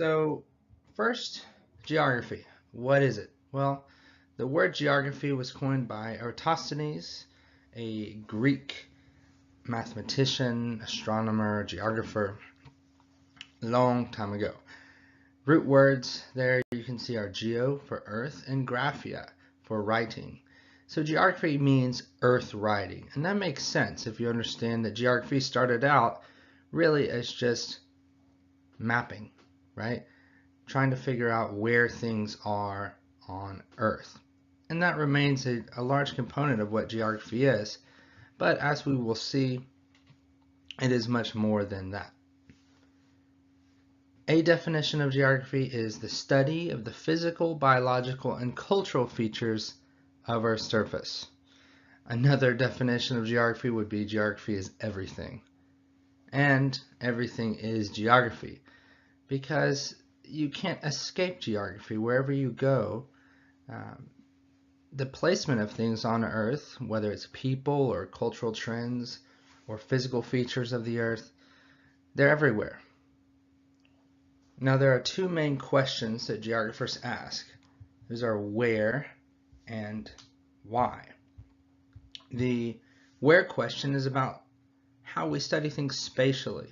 So, first, geography. What is it? Well, the word geography was coined by Eratosthenes, a Greek mathematician, astronomer, geographer, long time ago. Root words there you can see are geo for earth and graphia for writing. So geography means earth writing, and that makes sense if you understand that geography started out really as just mapping, right? Trying to figure out where things are on Earth. And that remains a large component of what geography is, but as we will see, it is much more than that. A definition of geography is the study of the physical, biological, and cultural features of Earth's surface. Another definition of geography would be geography is everything. And everything is geography, because you can't escape geography. Wherever you go, the placement of things on Earth, whether it's people or cultural trends or physical features of the Earth, they're everywhere. Now there are two main questions that geographers ask. Those are where and why. The where question is about how we study things spatially,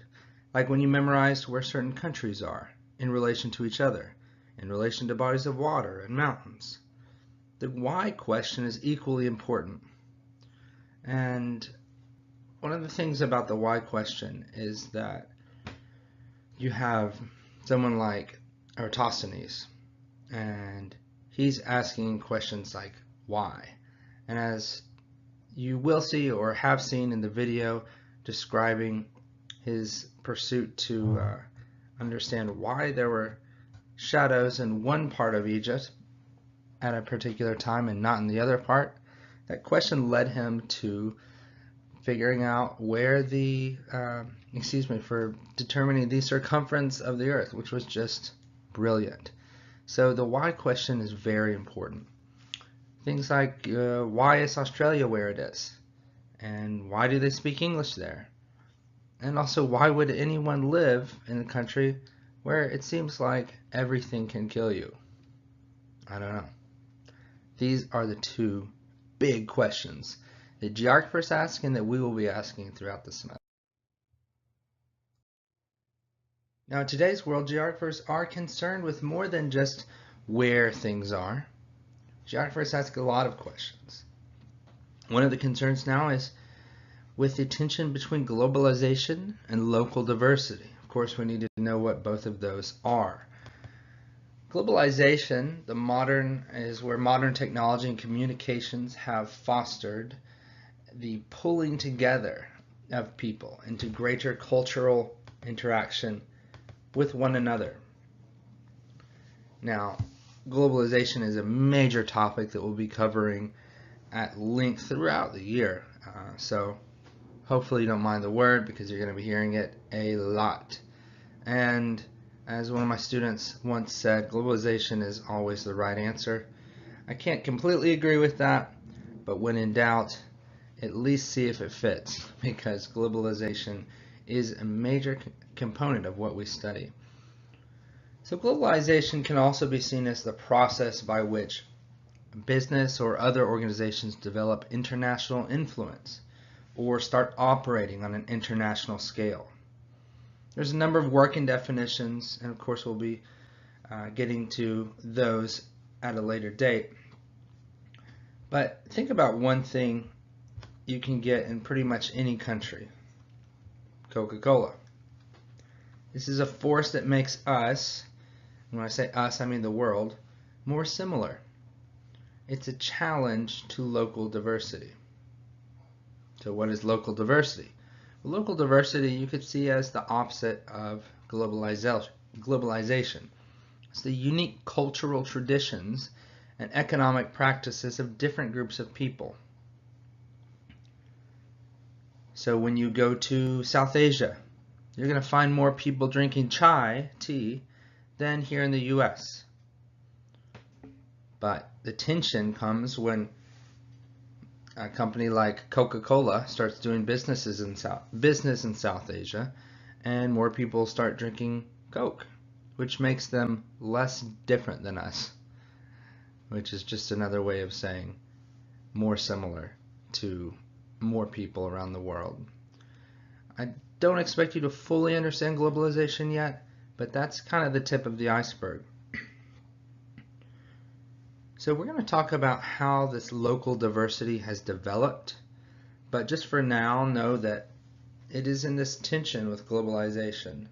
like when you memorized where certain countries are in relation to each other, in relation to bodies of water and mountains. The why question is equally important. And one of the things about the why question is that you have someone like Eratosthenes, and he's asking questions like why. And as you will see or have seen in the video describing his pursuit to understand why there were shadows in one part of Egypt at a particular time and not in the other part, that question led him to figuring out where for determining the circumference of the earth, which was just brilliant. So the why question is very important. Things like why is Australia where it is? And why do they speak English there? And also, why would anyone live in a country where it seems like everything can kill you? I don't know. These are the two big questions that geographers ask and that we will be asking throughout the semester. Now, in today's world, geographers are concerned with more than just where things are. Geographers ask a lot of questions. One of the concerns now is with the tension between globalization and local diversity. Of course, we need to know what both of those are. Globalization, is where modern technology and communications have fostered the pulling together of people into greater cultural interaction with one another. Now, globalization is a major topic that we'll be covering at length throughout the year. So hopefully you don't mind the word, because you're going to be hearing it a lot. And as one of my students once said, globalization is always the right answer. I can't completely agree with that, but when in doubt, at least see if it fits, because globalization is a major component of what we study. So globalization can also be seen as the process by which business or other organizations develop international influence or start operating on an international scale. There's a number of working definitions, and of course we'll be getting to those at a later date. But think about one thing you can get in pretty much any country: Coca-Cola. This is a force that makes us, and when I say us I mean the world, more similar. It's a challenge to local diversity. So what is local diversity? Well, local diversity you could see as the opposite of globalization. It's the unique cultural traditions and economic practices of different groups of people. So when you go to South Asia, you're going to find more people drinking tea, than here in the US. But the tension comes when a company like Coca-Cola starts doing business in South Asia, and more people start drinking Coke which makes them less different than us, which is just another way of saying more similar to more people around the world. I don't expect you to fully understand globalization yet, but that's kind of the tip of the iceberg. So we're going to talk about how this local diversity has developed, but just for now, know that it is in this tension with globalization,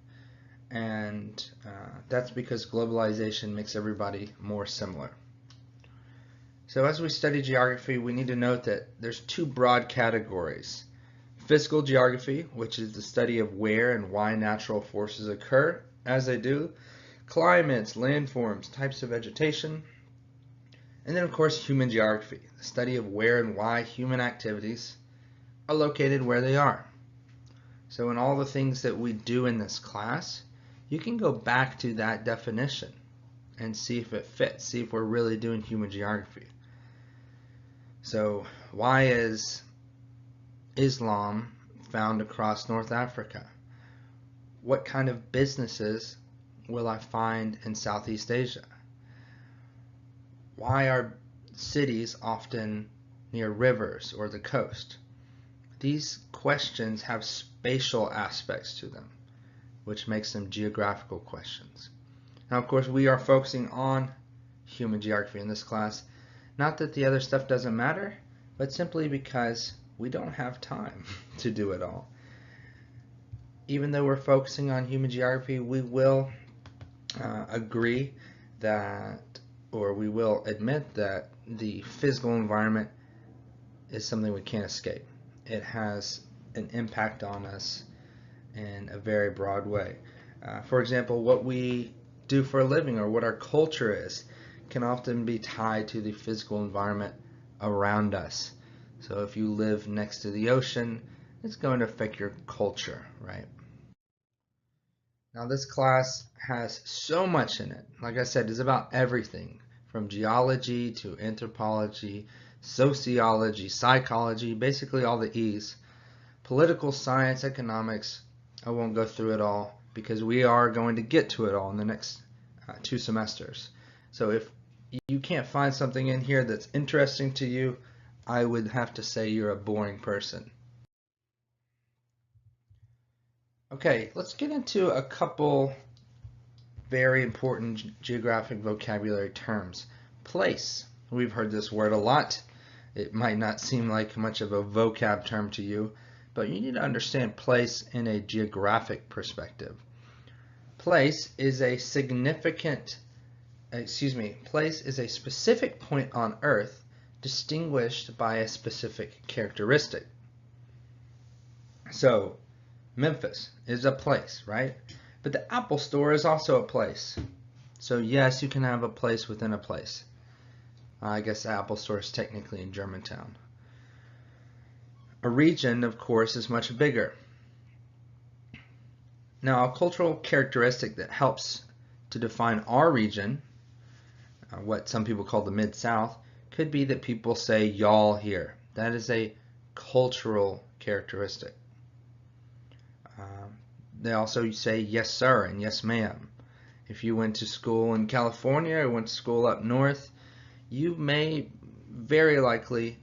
and that's because globalization makes everybody more similar. So as we study geography, we need to note that there's two broad categories. Physical geography, which is the study of where and why natural forces occur as they do, climates, landforms, types of vegetation, and then of course human geography, the study of where and why human activities are located where they are. So in all the things that we do in this class, you can go back to that definition and see if it fits, see if we're really doing human geography. So why is Islam found across North Africa? What kind of businesses will I find in Southeast Asia? Why are cities often near rivers or the coast? These questions have spatial aspects to them, which makes them geographical questions. Now, of course, we are focusing on human geography in this class. Not that the other stuff doesn't matter, but simply because we don't have time to do it all. Even though we're focusing on human geography, we will agree that, or we will admit that the physical environment is something we can't escape. It has an impact on us in a very broad way. For example, what we do for a living or what our culture is can often be tied to the physical environment around us. So if you live next to the ocean, it's going to affect your culture, right? Now this class has so much in it. Like I said, it's about everything from geology to anthropology, sociology, psychology, basically all the E's. Political science, economics, I won't go through it all because we are going to get to it all in the next 2 semesters. So if you can't find something in here that's interesting to you, I would have to say you're a boring person. Okay, let's get into a couple very important geographic vocabulary terms. Place. We've heard this word a lot. It might not seem like much of a vocab term to you, but you need to understand place in a geographic perspective. Place is a place is a specific point on Earth distinguished by a specific characteristic. So, Memphis is a place, right? But the Apple Store is also a place. So yes, you can have a place within a place. I guess the Apple Store is technically in Germantown. A region, of course, is much bigger. Now, a cultural characteristic that helps to define our region, what some people call the Mid-South, could be that people say y'all here. That is a cultural characteristic. They also say yes sir and yes ma'am. If you went to school in California or went to school up north, you may very likely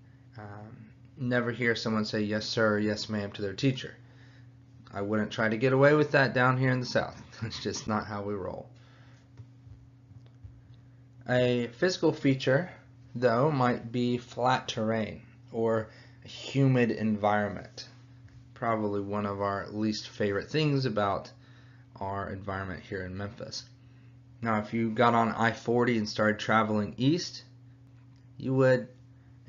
never hear someone say yes sir or yes ma'am to their teacher. I wouldn't try to get away with that down here in the South. It's just not how we roll. A physical feature, though, might be flat terrain or a humid environment. Probably one of our least favorite things about our environment here in Memphis. Now, if you got on I-40 and started traveling east, you would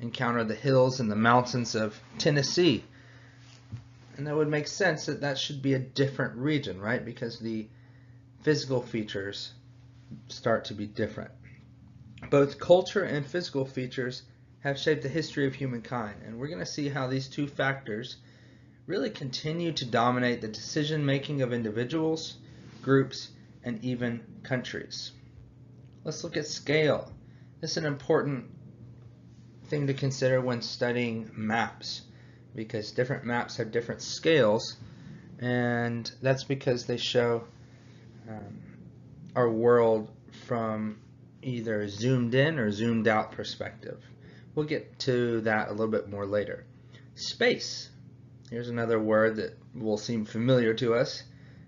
encounter the hills and the mountains of Tennessee. And that would make sense that that should be a different region, right? Because the physical features start to be different. Both culture and physical features have shaped the history of humankind, and we're going to see how these two factors really continue to dominate the decision-making of individuals, groups, and even countries. Let's look at scale. This is an important thing to consider when studying maps, because different maps have different scales, and that's because they show our world from either a zoomed in or zoomed out perspective. We'll get to that a little bit more later. Space. Here's another word that will seem familiar to us,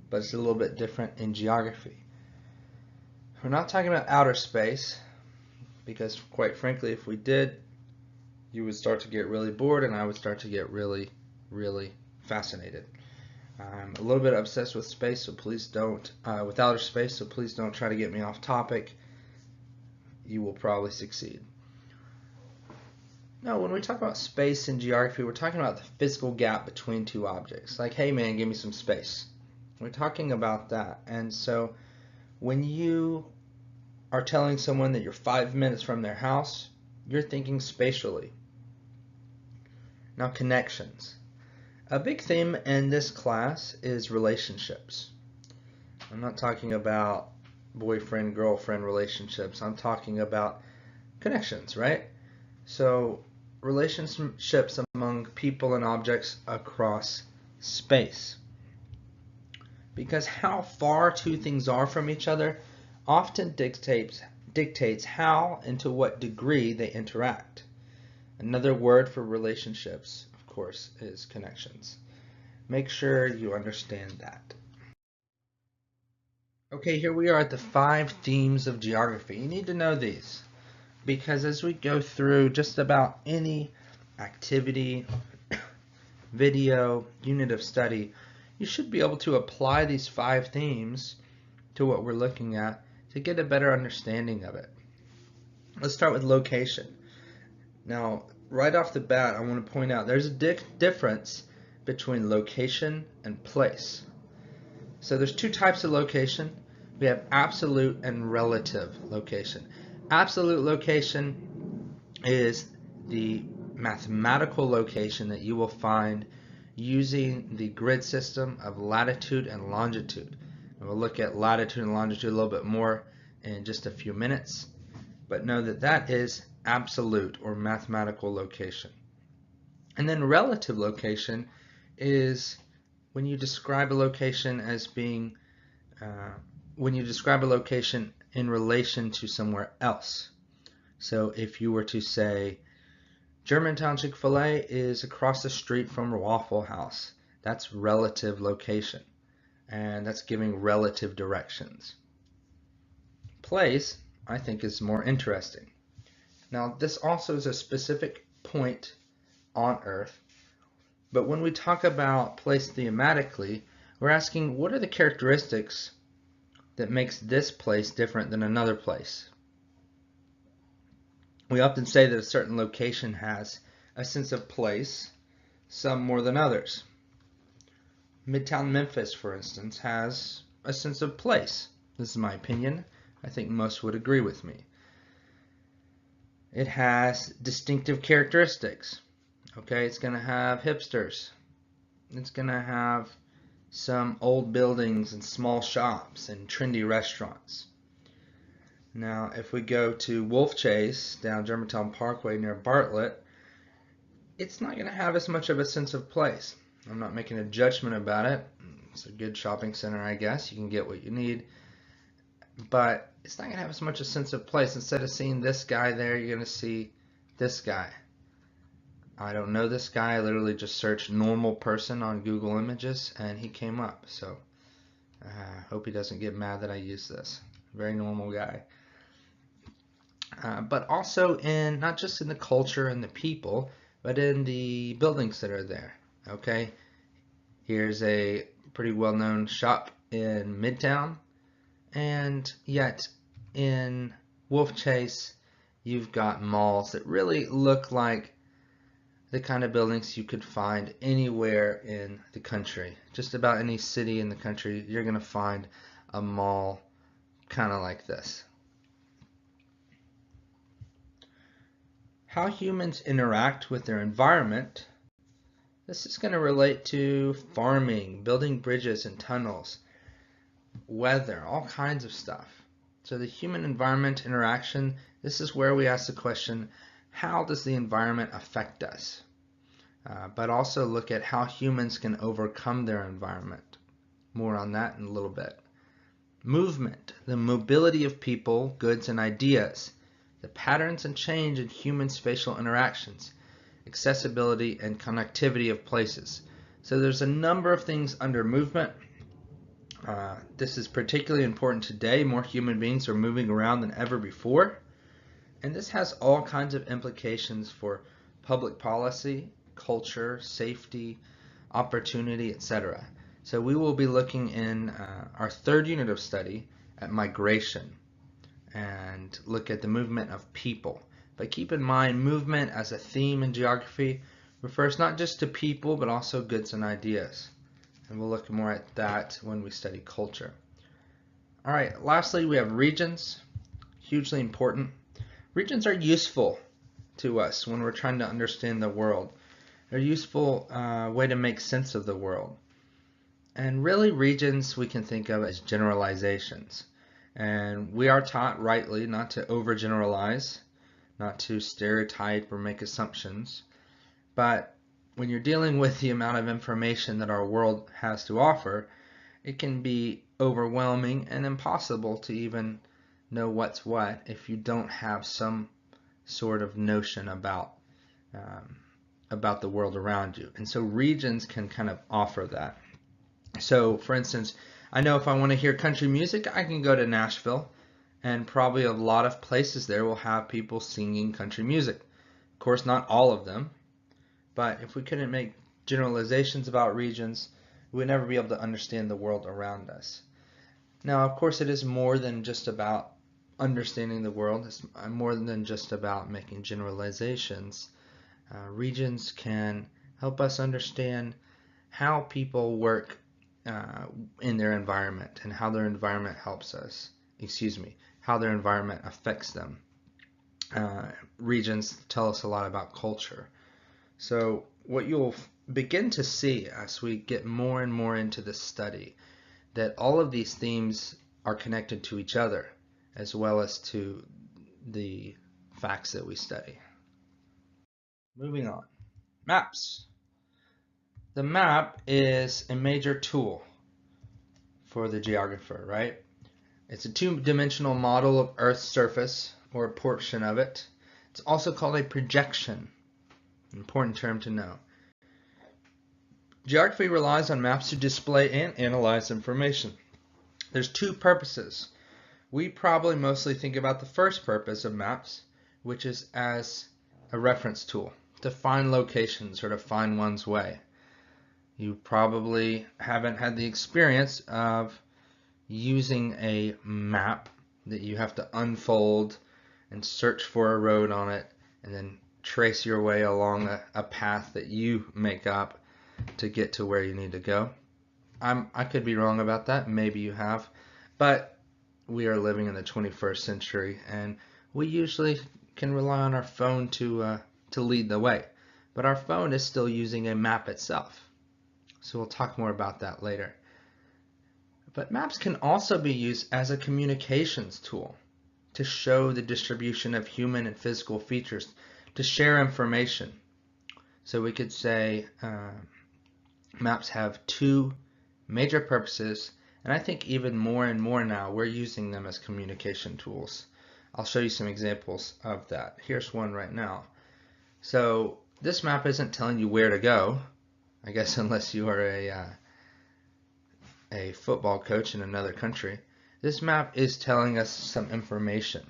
but it's a little bit different in geography. We're not talking about outer space, because quite frankly, if we did, you would start to get really bored and I would start to get really, really fascinated. I'm a little bit obsessed with space, so please don't, with outer space, so please don't try to get me off topic. You will probably succeed. No, when we talk about space in geography, we're talking about the physical gap between two objects. Like, hey man, give me some space. We're talking about that. And so when you are telling someone that you're 5 minutes from their house, you're thinking spatially. Now, connections. A big theme in this class is relationships. I'm not talking about boyfriend-girlfriend relationships. I'm talking about connections, right? So, relationships among people and objects across space. Because how far two things are from each other often dictates how and to what degree they interact. Another word for relationships, of course, is connections. Make sure you understand that. Okay, here we are at the 5 themes of geography. You need to know these because as we go through just about any activity, video, unit of study, you should be able to apply these 5 themes to what we're looking at to get a better understanding of it. Let's start with location. Now, right off the bat, I want to point out there's a difference between location and place. So there's 2 types of location. We have absolute and relative location. Absolute location is the mathematical location that you will find using the grid system of latitude and longitude. And we'll look at latitude and longitude a little bit more in just a few minutes, but know that that is absolute or mathematical location. And then relative location is when you describe a location as being when you describe a location in relation to somewhere else. So if you were to say Germantown Chick-fil-A is across the street from Waffle House, that's relative location, and that's giving relative directions. Place, I think, is more interesting. Now, this also is a specific point on Earth, but when we talk about place thematically, we're asking what are the characteristics that makes this place different than another place. We often say that a certain location has a sense of place, some more than others. Midtown Memphis, for instance, has a sense of place. This is my opinion. I think most would agree with me. It has distinctive characteristics. Okay, it's going to have hipsters. It's going to have some old buildings and small shops and trendy restaurants. Now, if we go to Wolf Chase down Germantown Parkway near Bartlett, it's not going to have as much of a sense of place. I'm not making a judgment about it. It's a good shopping center, I guess. You can get what you need. But it's not going to have as much a sense of place. Instead of seeing this guy there, you're going to see this guy. I don't know this guy. I literally just searched normal person on Google Images and he came up. So I hope he doesn't get mad that I use this. Very normal guy. But also in not just in the culture and the people, but in the buildings that are there. Okay, here's a pretty well-known shop in Midtown, and yet in Wolf Chase you've got malls that really look like the kind of buildings you could find anywhere in the country. Just about any city in the country, you're going to find a mall kind of like this. How humans interact with their environment. This is going to relate to farming, building bridges and tunnels, weather, all kinds of stuff. So the human-environment interaction, this is where we ask the question, how does the environment affect us? But also look at how humans can overcome their environment. More on that in a little bit. Movement, the mobility of people, goods, and ideas. The patterns and change in human spatial interactions. Accessibility and connectivity of places. So there's a number of things under movement. This is particularly important today. More human beings are moving around than ever before. And this has all kinds of implications for public policy, culture, safety, opportunity, etc. So we will be looking in our third unit of study at migration and look at the movement of people. But keep in mind, movement as a theme in geography refers not just to people, but also goods and ideas. And we'll look more at that when we study culture. All right, lastly, we have regions, hugely important. Regions are useful to us when we're trying to understand the world. They're a useful way to make sense of the world. And really, regions we can think of as generalizations. And we are taught rightly not to overgeneralize, not to stereotype or make assumptions. But when you're dealing with the amount of information that our world has to offer, it can be overwhelming and impossible to even know what's what if you don't have some sort of notion about the world around you. And so regions can kind of offer that. So for instance, I know if I want to hear country music, I can go to Nashville, and probably a lot of places there will have people singing country music. Of course, not all of them, but if we couldn't make generalizations about regions, we would never be able to understand the world around us. Now, of course, it is more than just about understanding the world. It's more than just about making generalizations. Regions can help us understand how people work in their environment and how their environment helps us. How their environment affects them. Regions tell us a lot about culture. So what you'll begin to see as we get more and more into this study, that all of these themes are connected to each other as well as to the facts that we study. Moving on. Maps. The map is a major tool for the geographer, right? It's a two-dimensional model of Earth's surface, or a portion of it. It's also called a projection, an important term to know. Geography relies on maps to display and analyze information. There's two purposes. We probably mostly think about the first purpose of maps, which is as a reference tool, to find locations or to find one's way. You probably haven't had the experience of using a map that you have to unfold and search for a road on it and then trace your way along a path that you make up to get to where you need to go. I could be wrong about that. Maybe you have. But we are living in the 21st century, and we usually can rely on our phone to lead the way. But our phone is still using a map itself. So we'll talk more about that later. But maps can also be used as a communications tool to show the distribution of human and physical features, to share information. So we could say maps have two major purposes, and I think even more and more now we're using them as communication tools. I'll show you some examples of that. Here's one right now. So this map isn't telling you where to go, I guess, unless you are a football coach in another country. This map is telling us some information.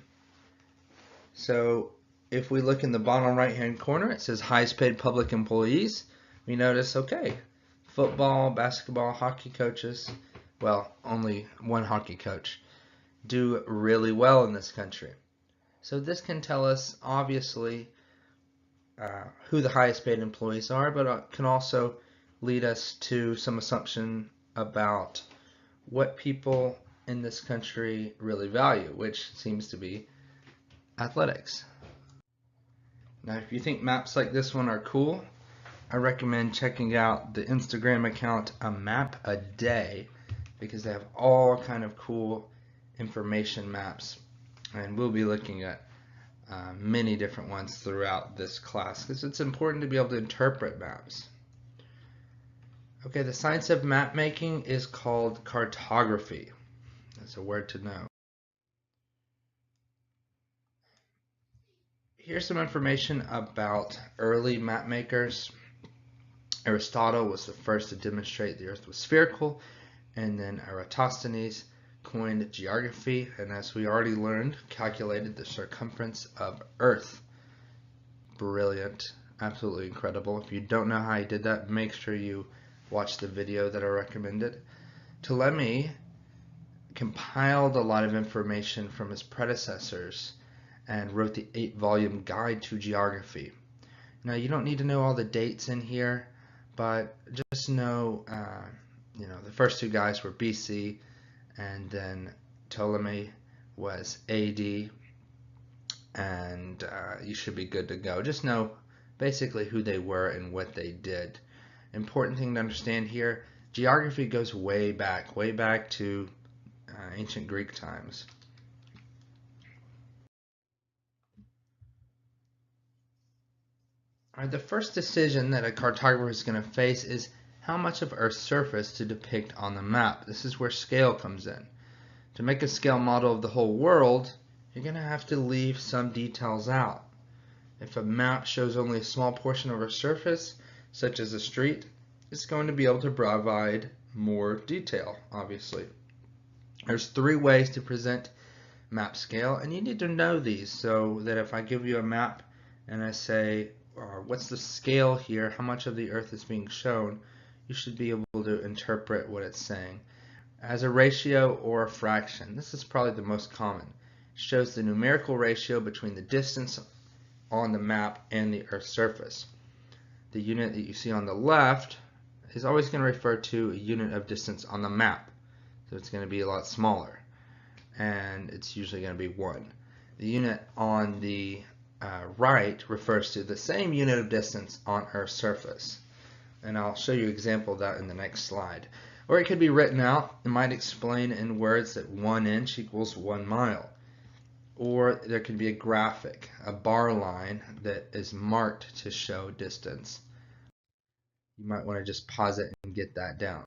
So if we look in the bottom right hand corner, it says highest paid public employees. We notice, okay, football, basketball, hockey coaches, well, only one hockey coach, do really well in this country. So this can tell us, obviously, who the highest paid employees are, but can also lead us to some assumption about what people in this country really value, which seems to be athletics. Now, if you think maps like this one are cool, I recommend checking out the Instagram account A Map a Day, because they have all kind of cool information maps, and we'll be looking at many different ones throughout this class because it's important to be able to interpret maps. Okay, the science of map making is called cartography. It's a word to know. Here's some information about early map makers. Aristotle was the first to demonstrate the Earth was spherical, and then Eratosthenes coined geography, and as we already learned, calculated the circumference of Earth. Brilliant, absolutely incredible. If you don't know how he did that, make sure you watch the video that I recommended. Ptolemy compiled a lot of information from his predecessors and wrote the 8-volume guide to geography. Now, you don't need to know all the dates in here, but just know, the first two guys were BC, and then Ptolemy was AD, and you should be good to go. Just know basically who they were and what they did. Important thing to understand here, geography goes way back to ancient Greek times. The first decision that a cartographer is going to face is how much of Earth's surface to depict on the map. This is where scale comes in. To make a scale model of the whole world, you're going to have to leave some details out. If a map shows only a small portion of Earth's surface, such as a street, it's going to be able to provide more detail, obviously. There's 3 ways to present map scale, and you need to know these so that if I give you a map and I say, what's the scale here, how much of the Earth is being shown, you should be able to interpret what it's saying. As a ratio or a fraction, this is probably the most common. It shows the numerical ratio between the distance on the map and the Earth's surface. The unit that you see on the left is always going to refer to a unit of distance on the map. So it's going to be a lot smaller, and it's usually going to be 1. The unit on the right refers to the same unit of distance on Earth's surface. And I'll show you an example of that in the next slide. Or it could be written out. It might explain in words that 1 inch equals 1 mile. Or there can be a graphic, a bar line that is marked to show distance. You might want to just pause it and get that down.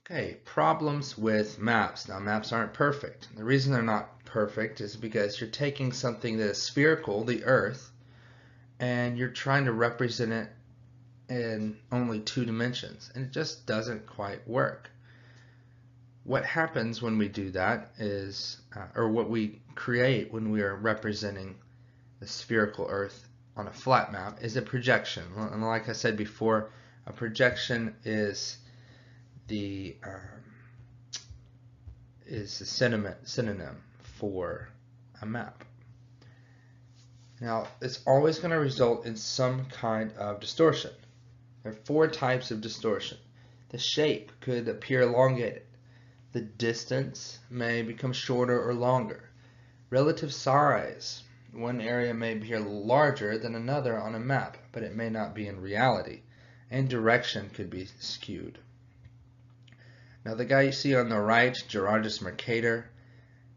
Okay, problems with maps. Now, maps aren't perfect. The reason they're not perfect is because you're taking something that is spherical, the Earth, and you're trying to represent it in only 2 dimensions, and it just doesn't quite work. What happens when we do that is, or what we create when we are representing the spherical Earth on a flat map, is a projection. And like I said before, a projection is the synonym for a map. Now, it's always going to result in some kind of distortion. There are 4 types of distortion. The shape could appear elongated. The distance may become shorter or longer. Relative size. One area may appear larger than another on a map, but it may not be in reality. And direction could be skewed. Now, the guy you see on the right, Gerardus Mercator,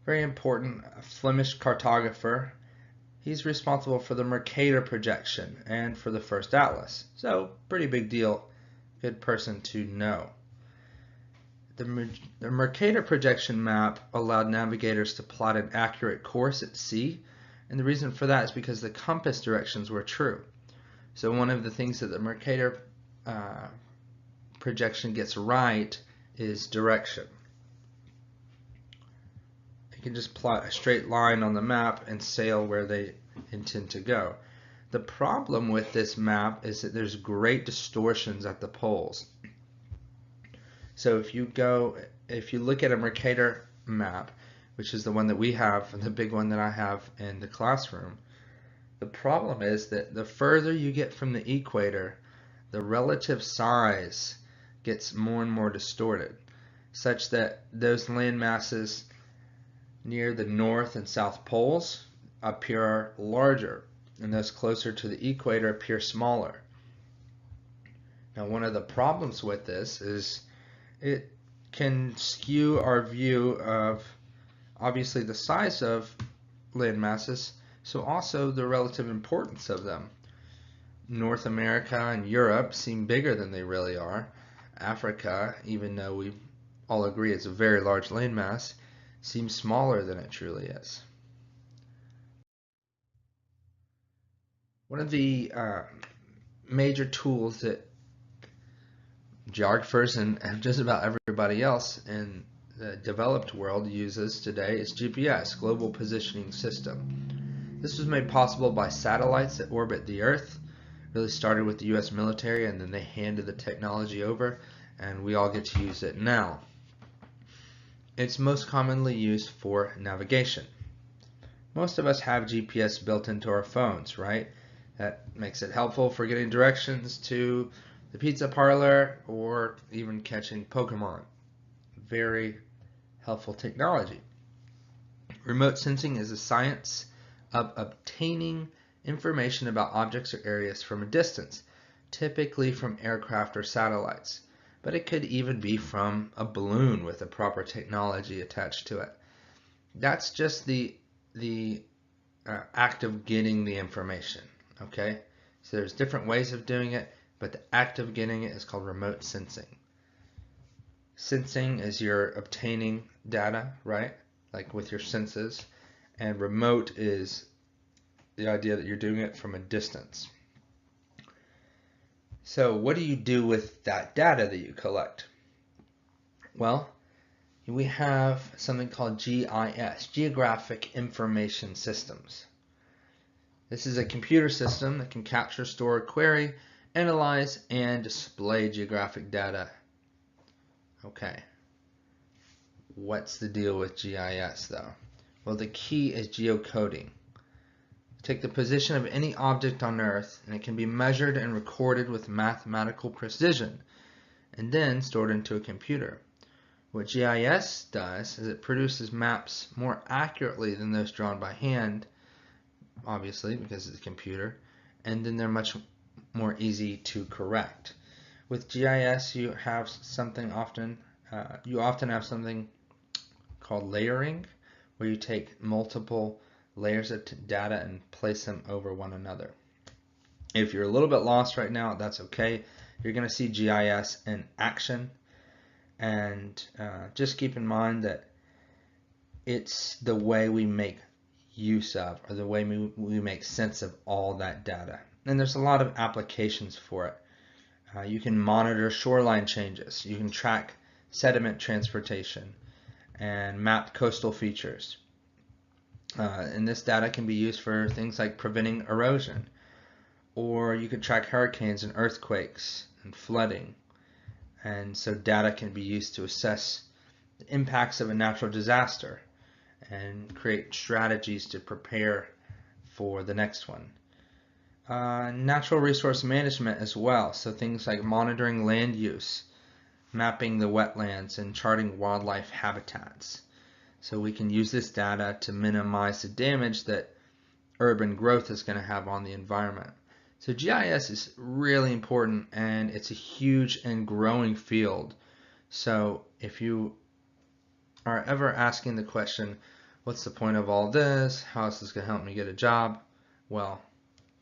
very important, a Flemish cartographer. He's responsible for the Mercator projection and for the first atlas. So, pretty big deal. Good person to know. The Mercator projection map allowed navigators to plot an accurate course at sea, and the reason for that is because the compass directions were true. So one of the things that the Mercator projection gets right is direction. You can just plot a straight line on the map and sail where they intend to go. The problem with this map is that there's great distortions at the poles. So if you look at a Mercator map, which is the one that we have, and the big one that I have in the classroom, the problem is that the further you get from the equator, the relative size gets more and more distorted, such that those land masses near the north and south poles appear larger, and those closer to the equator appear smaller. Now, one of the problems with this is it can skew our view of obviously the size of land masses, so also the relative importance of them. North America and Europe seem bigger than they really are, Africa, even though we all agree it's a very large landmass, seems smaller than it truly is. One of the major tools that geographers and just about everybody else in the developed world uses today is GPS, Global Positioning System. This was made possible by satellites that orbit the Earth. It really started with the US military, and then they handed the technology over, and we all get to use it now. It's most commonly used for navigation. Most of us have GPS built into our phones, right? That makes it helpful for getting directions to the pizza parlor or even catching Pokemon. Very helpful technology. Remote sensing is a science of obtaining information about objects or areas from a distance, typically from aircraft or satellites, but it could even be from a balloon with the proper technology attached to it. That's just the act of getting the information. Okay, so there's different ways of doing it, but the act of getting it is called remote sensing. Sensing is you're obtaining data, right? Like with your senses. And remote is the idea that you're doing it from a distance. So what do you do with that data that you collect? Well, we have something called GIS, Geographic Information Systems. This is a computer system that can capture, store, query, analyze, and display geographic data. Okay. What's the deal with GIS though? Well, the key is geocoding. Take the position of any object on Earth, and it can be measured and recorded with mathematical precision, and then stored into a computer. What GIS does is it produces maps more accurately than those drawn by hand, obviously because it's a computer, and then they're much more easy to correct. With GIS, you often have something called layering, where you take multiple layers of data and place them over one another. If you're a little bit lost right now, that's okay. You're going to see GIS in action, and just keep in mind that it's the way we make use of, or the way we make sense of all that data. And there's a lot of applications for it. You can monitor shoreline changes. You can track sediment transportation and map coastal features. And this data can be used for things like preventing erosion. Or you could track hurricanes and earthquakes and flooding. And so data can be used to assess the impacts of a natural disaster and create strategies to prepare for the next one. Natural resource management as well, so things like monitoring land use, mapping the wetlands, and charting wildlife habitats. So we can use this data to minimize the damage that urban growth is going to have on the environment. So GIS is really important, and it's a huge and growing field. So if you are ever asking the question, what's the point of all this? How is this going to help me get a job? Well,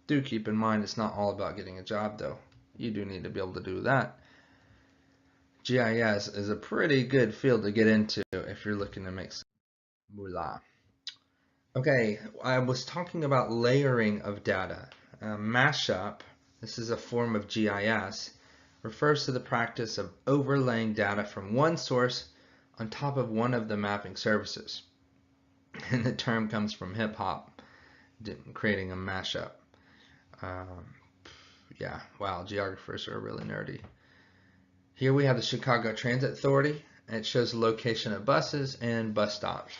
do keep in mind it's not all about getting a job though. You do need to be able to do that. GIS is a pretty good field to get into if you're looking to make some moolah. Okay, I was talking about layering of data. Mashup, this is a form of GIS, refers to the practice of overlaying data from one source on top of one of the mapping services. And the term comes from hip hop, creating a mashup. Yeah, wow, geographers are really nerdy. Here we have the Chicago Transit Authority, and it shows the location of buses and bus stops.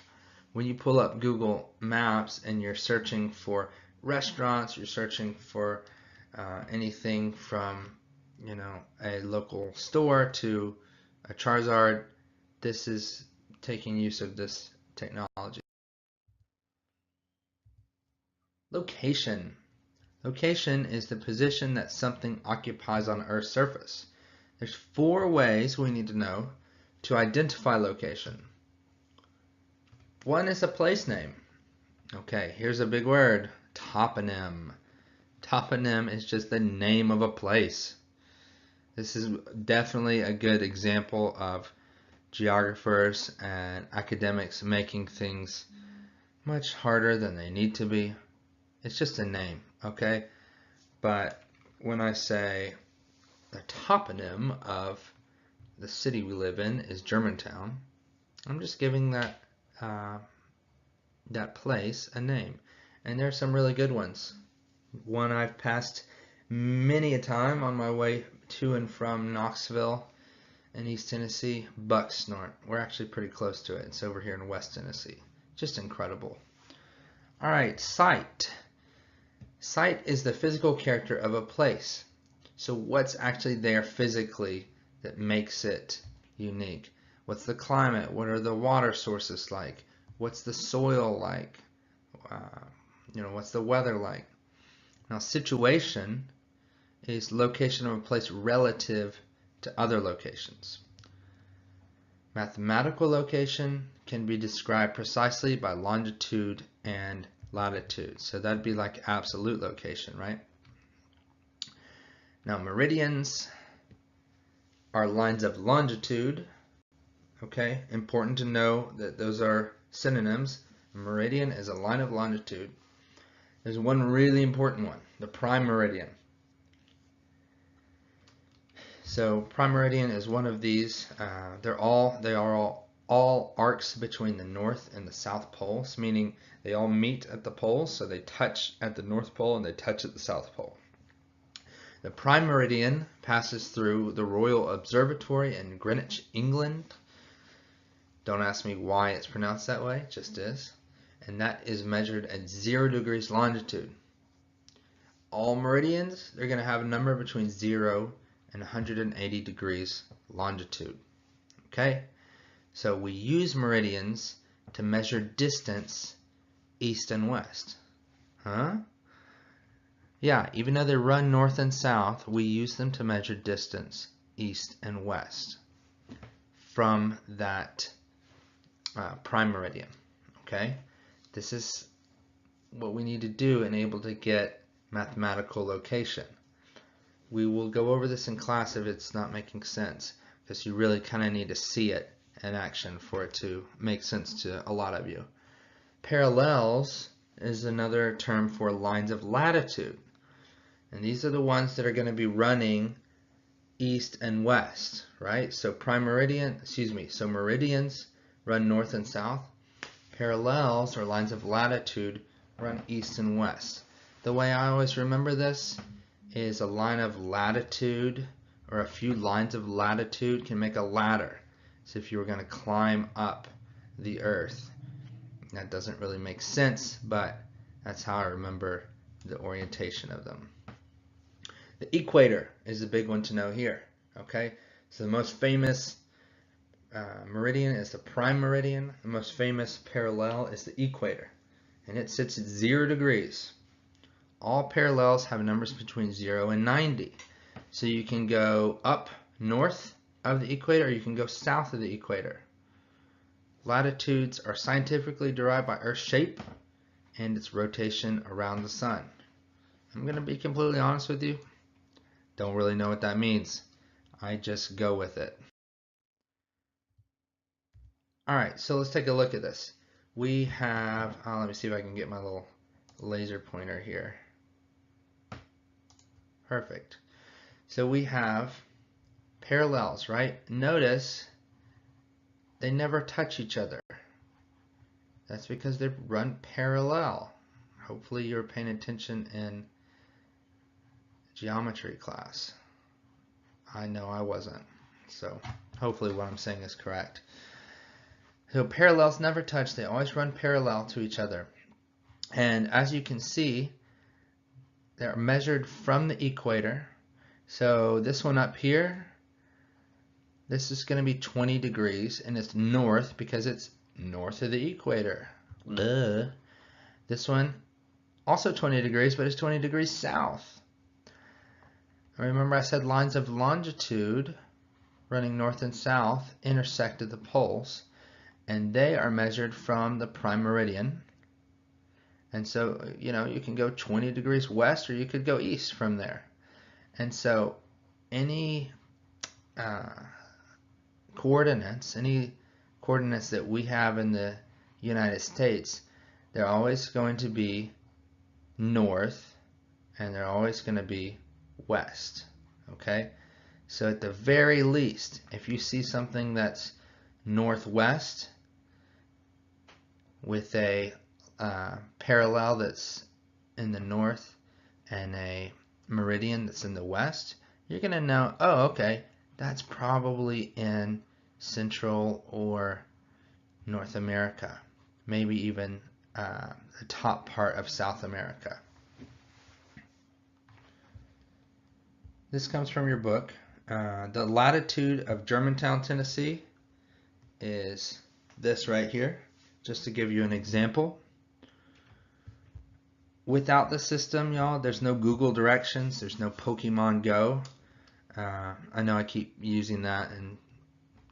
When you pull up Google Maps and you're searching for restaurants, you're searching for anything from, a local store to a Charizard, this is taking use of this technology. Location. Location is the position that something occupies on Earth's surface. There's 4 ways we need to know to identify location. One is a place name. Okay, here's a big word, toponym. Toponym is just the name of a place. This is definitely a good example of geographers and academics making things much harder than they need to be. It's just a name, okay? But when I say the toponym of the city we live in is Germantown, I'm just giving that that place a name. And there are some really good ones. One I've passed many a time on my way to and from Knoxville in East Tennessee, Bucksnort. We're actually pretty close to it. It's over here in West Tennessee. Just incredible. All right, site. Site is the physical character of a place. So what's actually there physically that makes it unique? What's the climate? What are the water sources like? What's the soil like? What's the weather like? Now, situation is location of a place relative to other locations. Mathematical location can be described precisely by longitude and latitude. So that'd be like absolute location, right? Now, meridians are lines of longitude. Okay, important to know that those are synonyms. A meridian is a line of longitude. There's one really important one, the prime meridian. So prime meridian is one of these. They are all arcs between the north and the south poles, meaning they all meet at the poles, so they touch at the north pole and they touch at the south pole. The prime meridian passes through the Royal Observatory in Greenwich, England. Don't ask me why it's pronounced that way, it just is. And that is measured at 0 degrees longitude. All meridians, they're going to have a number between 0 and 180 degrees longitude. Okay? So we use meridians to measure distance east and west. Huh? Yeah, even though they run north and south, we use them to measure distance east and west from that prime meridian. Okay? This is what we need to do and able to get mathematical location. We will go over this in class if it's not making sense, because you really kind of need to see it in action for it to make sense to a lot of you. Parallels is another term for lines of latitude. And these are the ones that are going to be running east and west, right? So meridians run north and south. Parallels, or lines of latitude, run east and west. The way I always remember this is a line of latitude, or a few lines of latitude, can make a ladder. So if you were going to climb up the earth. That doesn't really make sense, but that's how I remember the orientation of them. The equator is a big one to know here. Okay, so the most famous meridian is the prime meridian. The most famous parallel is the equator, and it sits at 0 degrees. All parallels have numbers between 0 and 90. So you can go up north of the equator, or you can go south of the equator. Latitudes are scientifically derived by Earth's shape and its rotation around the sun. I'm going to be completely honest with you. Don't really know what that means. I just go with it. Alright, so let's take a look at this. We have, let me see if I can get my little laser pointer here. Perfect. So we have parallels, right? Notice they never touch each other. That's because they run parallel. Hopefully you're paying attention in geometry class. I know I wasn't. So hopefully what I'm saying is correct. So parallels never touch. They always run parallel to each other. And as you can see, they're measured from the equator. So this one up here, this is going to be 20 degrees, and it's north because it's north of the equator. Duh. This one, also 20 degrees, but it's 20 degrees south. Remember I said lines of longitude running north and south intersect at the poles, and they are measured from the prime meridian. And so, you can go 20 degrees west, or you could go east from there. And so any uh, coordinates, any coordinates that we have in the United States, they're always going to be north and they're always going to be west. Okay? So at the very least, if you see something that's northwest with a parallel that's in the north and a meridian that's in the west, you're going to know, oh, okay, that's probably in Central or North America, maybe even the top part of South America. This comes from your book. The latitude of Germantown, Tennessee is this right here, just to give you an example. Without the system, y'all, there's no Google directions, there's no Pokemon Go. I know I keep using that, and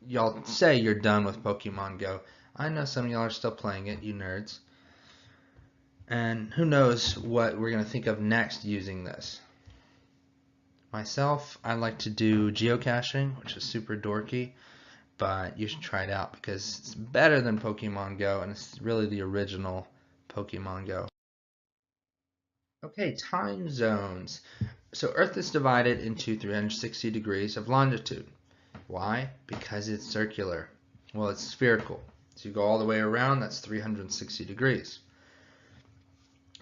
y'all say you're done with Pokemon Go. I know some of y'all are still playing it, you nerds. And who knows what we're going to think of next using this. Myself, I like to do geocaching, which is super dorky, but you should try it out because it's better than Pokemon Go, and it's really the original Pokemon Go. Okay, time zones. So Earth is divided into 360 degrees of longitude. Why? Because it's circular. Well, it's spherical. So you go all the way around, that's 360 degrees.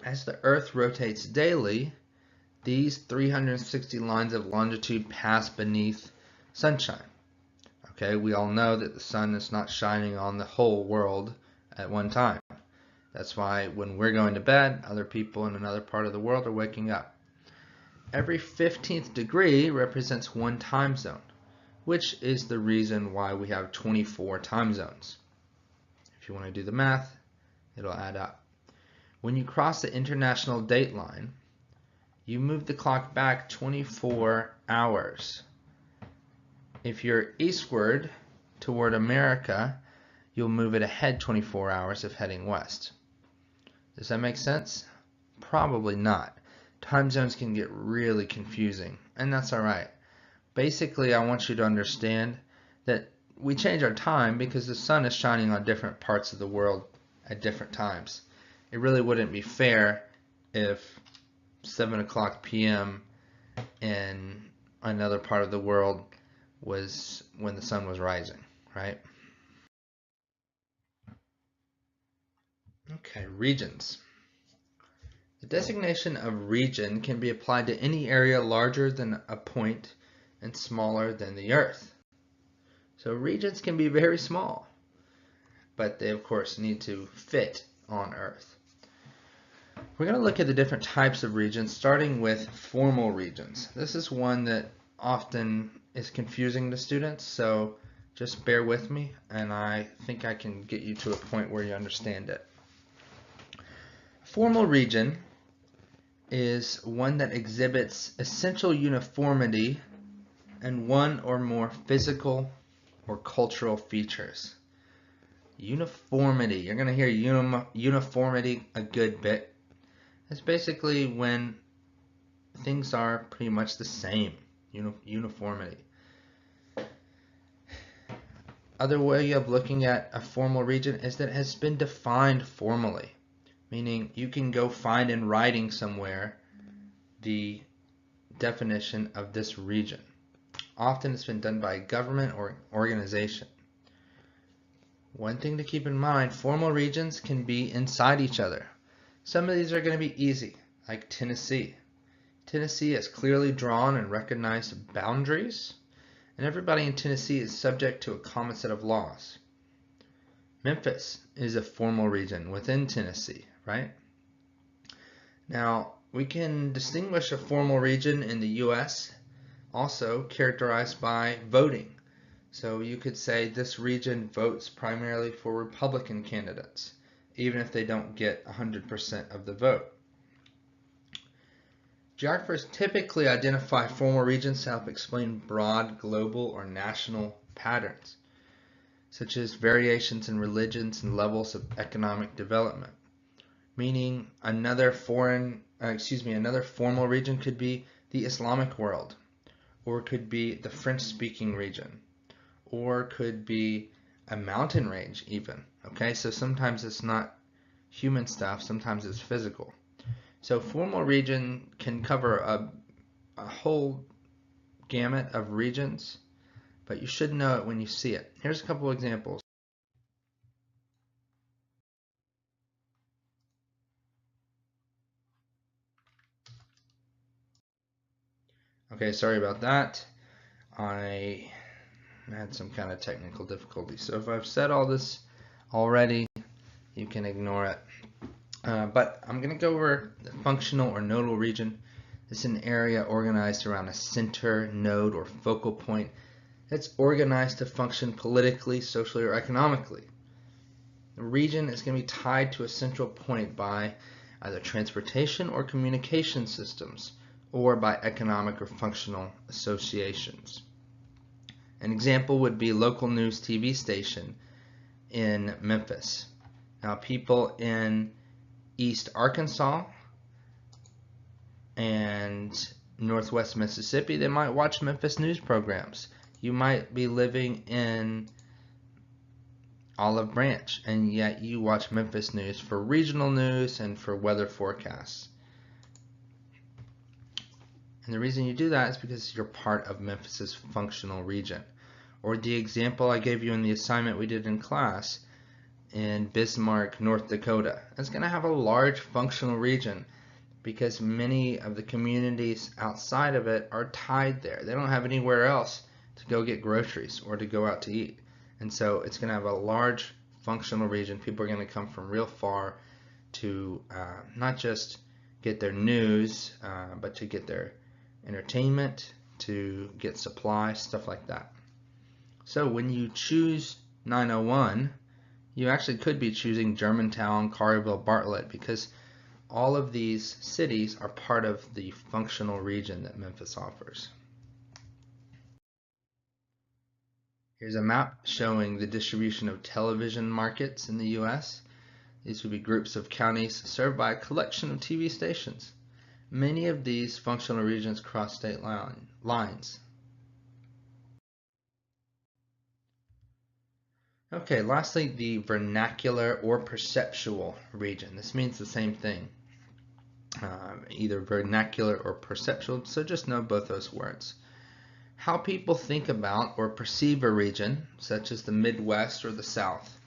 As the Earth rotates daily, these 360 lines of longitude pass beneath sunshine. Okay, we all know that the sun is not shining on the whole world at one time. That's why when we're going to bed, other people in another part of the world are waking up. Every 15th degree represents one time zone, which is the reason why we have 24 time zones. If you want to do the math, it'll add up. When you cross the international date line, you move the clock back 24 hours. If you're eastward toward America, you'll move it ahead 24 hours if heading west. Does that make sense? Probably not. Time zones can get really confusing, and that's alright. Basically, I want you to understand that we change our time because the sun is shining on different parts of the world at different times. It really wouldn't be fair if 7 o'clock p.m. in another part of the world was when the sun was rising, right? Okay, regions. The designation of region can be applied to any area larger than a point and smaller than the Earth. So regions can be very small, but they of course need to fit on Earth. We're going to look at the different types of regions, starting with formal regions. This is one that often is confusing to students, so just bear with me, and I think I can get you to a point where you understand it. Formal region is one that exhibits essential uniformity and one or more physical or cultural features. Uniformity, you're going to hear uniformity a good bit. It's basically when things are pretty much the same. Uniformity. Other way of looking at a formal region is that it has been defined formally, meaning you can go find in writing somewhere the definition of this region. Often it's been done by a government or organization. One thing to keep in mind, formal regions can be inside each other. Some of these are going to be easy, like Tennessee. Tennessee has clearly drawn and recognized boundaries, and everybody in Tennessee is subject to a common set of laws. Memphis is a formal region within Tennessee, right? Now, we can distinguish a formal region in the U.S. also characterized by voting. So you could say this region votes primarily for Republican candidates, even if they don't get 100% of the vote. Geographers typically identify formal regions to help explain broad global or national patterns, such as variations in religions and levels of economic development. Meaning another formal region could be the Islamic world, or could be the French-speaking region, or could be a mountain range even. Okay, so sometimes it's not human stuff, sometimes it's physical. So formal region can cover a whole gamut of regions, but you should know it when you see it. Here's a couple examples. Okay, sorry about that. I had some kind of technical difficulty. So if I've said all this already, you can ignore it. But I'm going to go over the functional or nodal region. It's an area organized around a center, node, or focal point that's organized to function politically, socially, or economically. The region is going to be tied to a central point by either transportation or communication systems, or by economic or functional associations. An example would be local news TV station in Memphis. Now, people in East Arkansas and Northwest Mississippi, they might watch Memphis news programs. You might be living in Olive Branch, and yet you watch Memphis news for regional news and for weather forecasts. And the reason you do that is because you're part of Memphis's functional region. Or the example I gave you in the assignment we did in class in Bismarck, North Dakota. It's going to have a large functional region because many of the communities outside of it are tied there. They don't have anywhere else to go get groceries or to go out to eat. And so it's going to have a large functional region. People are going to come from real far to not just get their news, but to get their entertainment, to get supplies, stuff like that. So when you choose 901, you actually could be choosing Germantown, Collierville, Bartlett, because all of these cities are part of the functional region that Memphis offers. Here's a map showing the distribution of television markets in the U.S. These would be groups of counties served by a collection of TV stations. Many of these functional regions cross state lines. Okay, lastly, the vernacular or perceptual region. This means the same thing, either vernacular or perceptual, so just know both those words. How people think about or perceive a region, such as the Midwest or the South.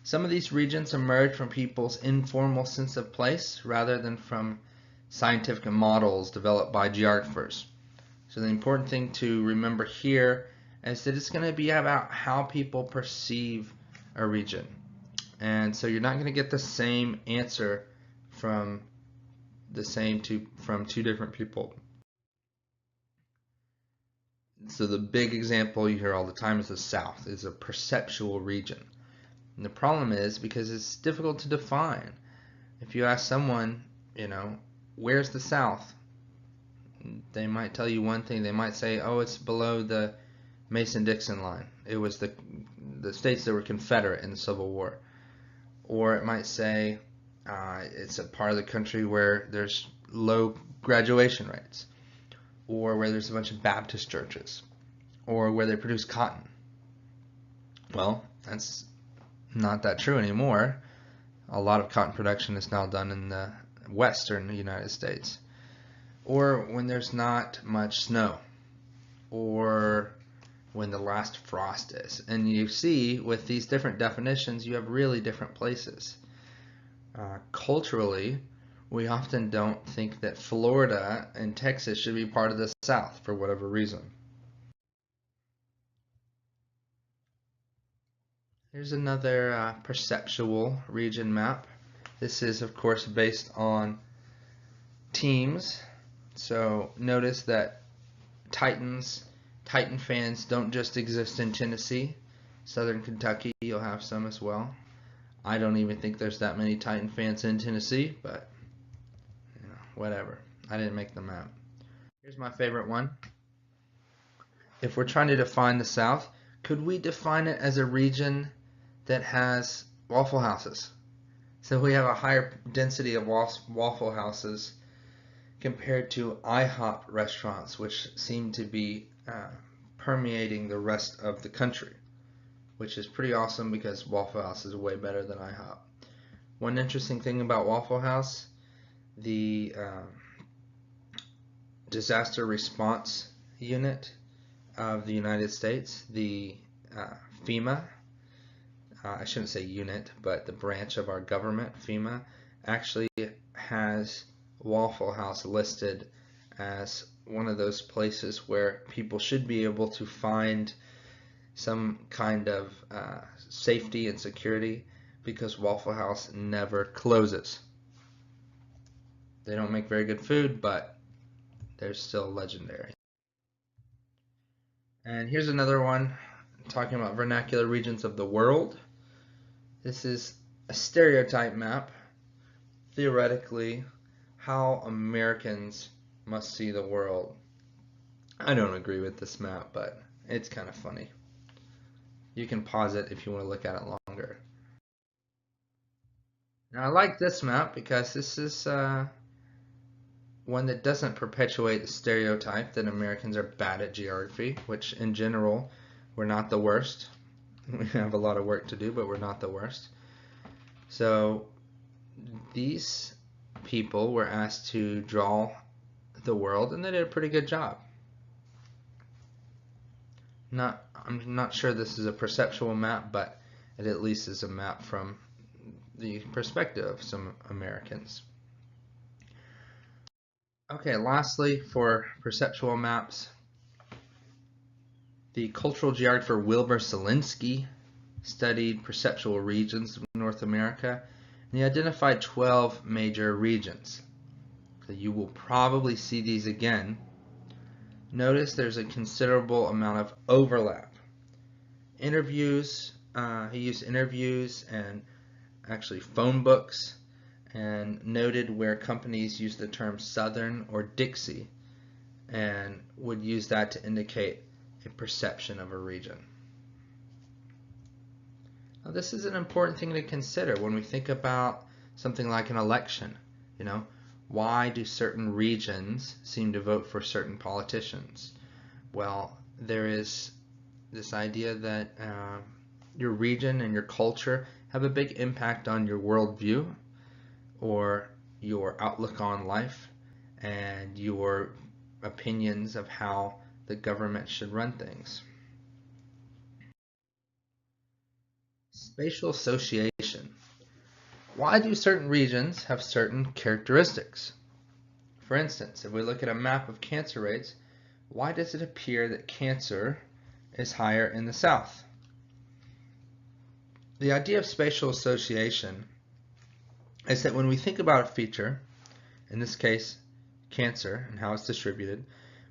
Some of these regions emerge from people's informal sense of place rather than from scientific models developed by geographers. So the important thing to remember here is that it's going to be about how people perceive a region. And so you're not going to get the same answer from two different people. So the big example you hear all the time is the South. It's a perceptual region. And the problem is because it's difficult to define. If you ask someone, where's the South? They might tell you one thing. They might say, oh, it's below the Mason-Dixon line. It was the states that were Confederate in the Civil War. Or it might say it's a part of the country where there's low graduation rates, or where there's a bunch of Baptist churches, or where they produce cotton. Well, that's not that true anymore. A lot of cotton production is now done in the western United States. Or when there's not much snow, or when the last frost is. And you see, with these different definitions, you have really different places. Culturally, we often don't think that Florida and Texas should be part of the South for whatever reason. Here's another perceptual region map. This is, of course, based on teams. So notice that Titan fans don't just exist in Tennessee. Southern Kentucky, you'll have some as well. I don't even think there's that many Titan fans in Tennessee, but whatever. I didn't make the map. Here's my favorite one. If we're trying to define the South, could we define it as a region that has Waffle Houses? So we have a higher density of Waffle Houses compared to IHOP restaurants, which seem to be uh, permeating the rest of the country, which is pretty awesome because Waffle House is way better than IHOP. One interesting thing about Waffle House, the disaster response unit of the United States, the FEMA, I shouldn't say unit, but the branch of our government, FEMA, actually has Waffle House listed as one of those places where people should be able to find some kind of safety and security, because Waffle House never closes. They don't make very good food, but they're still legendary. And here's another one talking about vernacular regions of the world. This is a stereotype map, theoretically, how Americans must see the world. I don't agree with this map, but it's kind of funny. You can pause it if you want to look at it longer. Now I like this map because this is one that doesn't perpetuate the stereotype that Americans are bad at geography, which in general, we're not the worst. We have a lot of work to do, but we're not the worst. So these people were asked to draw the world, and they did a pretty good job. I'm not sure this is a perceptual map, but it at least is a map from the perspective of some Americans. Okay, lastly, for perceptual maps, the cultural geographer Wilbur Selinsky studied perceptual regions of North America, and he identified 12 major regions. So you will probably see these again. Notice there's a considerable amount of overlap. Interviews, he used interviews and actually phone books, and noted where companies use the term Southern or Dixie, and would use that to indicate a perception of a region. Now, this is an important thing to consider when we think about something like an election. Why do certain regions seem to vote for certain politicians? Well, there is this idea that your region and your culture have a big impact on your worldview, or your outlook on life, and your opinions of how the government should run things. Spatial association. Why do certain regions have certain characteristics? For instance, if we look at a map of cancer rates, why does it appear that cancer is higher in the South? The idea of spatial association is that when we think about a feature, in this case cancer and how it's distributed,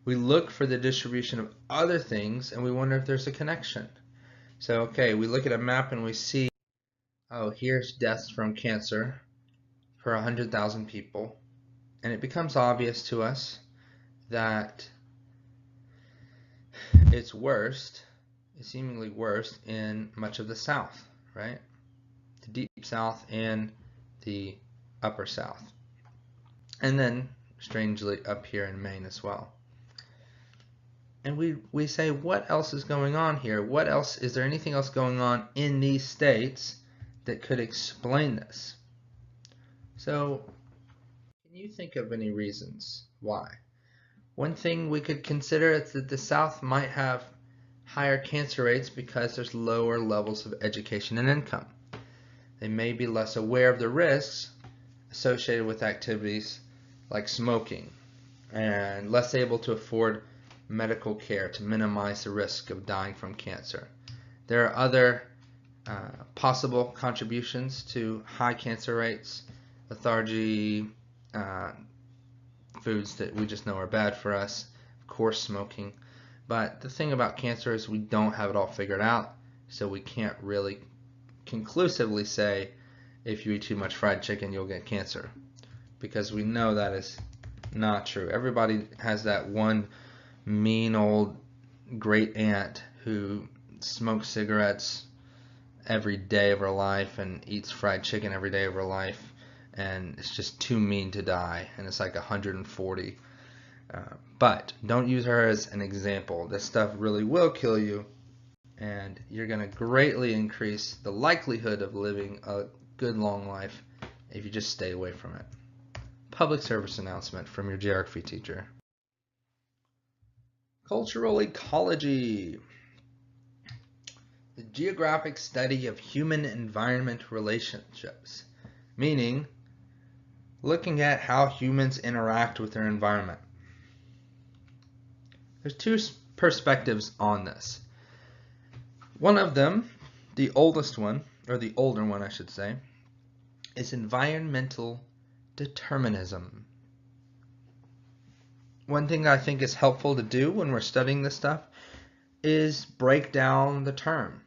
we look for the distribution of other things and we wonder if there's a connection. So okay, we look at a map and we see, oh, here's deaths from cancer per 100,000 people, and it becomes obvious to us that it's seemingly worst in much of the South, right? The deep South and the upper South, and then strangely up here in Maine as well. And we say, what else is going on here? What else is there? Anything else going on in these states that could explain this? So can you think of any reasons why? One thing we could consider is that the South might have higher cancer rates because there's lower levels of education and income. They may be less aware of the risks associated with activities like smoking, and less able to afford medical care to minimize the risk of dying from cancer. There are other possible contributions to high cancer rates: lethargy, foods that we just know are bad for us, of course smoking. But the thing about cancer is we don't have it all figured out, so we can't really conclusively say if you eat too much fried chicken you'll get cancer, because we know that is not true. Everybody has that one mean old great aunt who smokes cigarettes every day of her life and eats fried chicken every day of her life, and it's just too mean to die, and it's like 140, But don't use her as an example. This stuff really will kill you, and you're going to greatly increase the likelihood of living a good long life if you just stay away from it. Public service announcement from your geography teacher. Cultural ecology. The geographic study of human-environment relationships, meaning looking at how humans interact with their environment. There's two perspectives on this. One of them, the oldest one, or the older one I should say, is environmental determinism. One thing I think is helpful to do when we're studying this stuff is break down the term,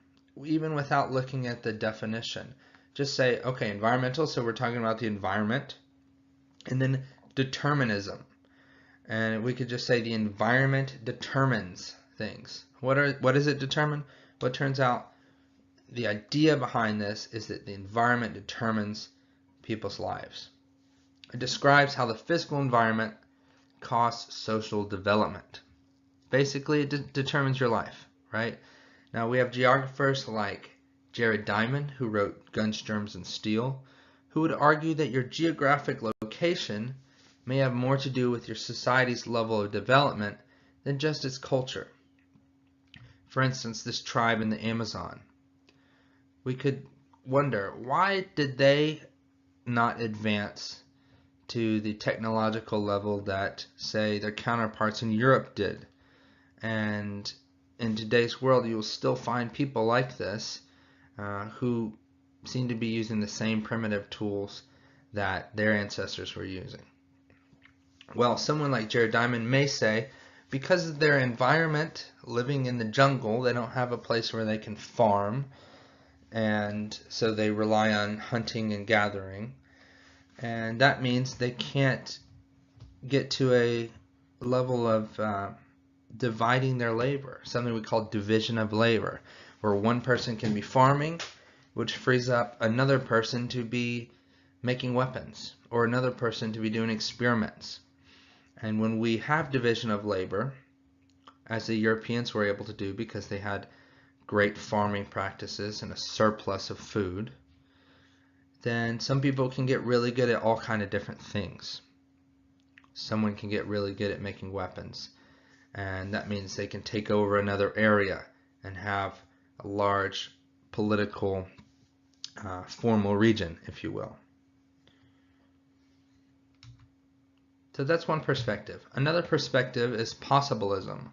even without looking at the definition. Just say, okay, environmental, so we're talking about the environment, and then determinism. And we could just say the environment determines things. What does it determine? Well, it turns out the idea behind this is that the environment determines people's lives. It describes how the physical environment causes social development. Basically, it determines your life, right? Now, we have geographers like Jared Diamond, who wrote Guns, Germs, and Steel, who would argue that your geographic location may have more to do with your society's level of development than just its culture. For instance, this tribe in the Amazon. We could wonder, why did they not advance to the technological level that, say, their counterparts in Europe did? And in today's world, you will still find people like this who seem to be using the same primitive tools that their ancestors were using. Well, someone like Jared Diamond may say, because of their environment, living in the jungle, they don't have a place where they can farm, and so they rely on hunting and gathering, and that means they can't get to a level of dividing their labor, something we call division of labor, where one person can be farming, which frees up another person to be making weapons, or another person to be doing experiments. And when we have division of labor, as the Europeans were able to do because they had great farming practices and a surplus of food, then some people can get really good at all kinds of different things. Someone can get really good at making weapons, and that means they can take over another area and have a large political formal region, if you will. So that's one perspective. Another perspective is possibilism.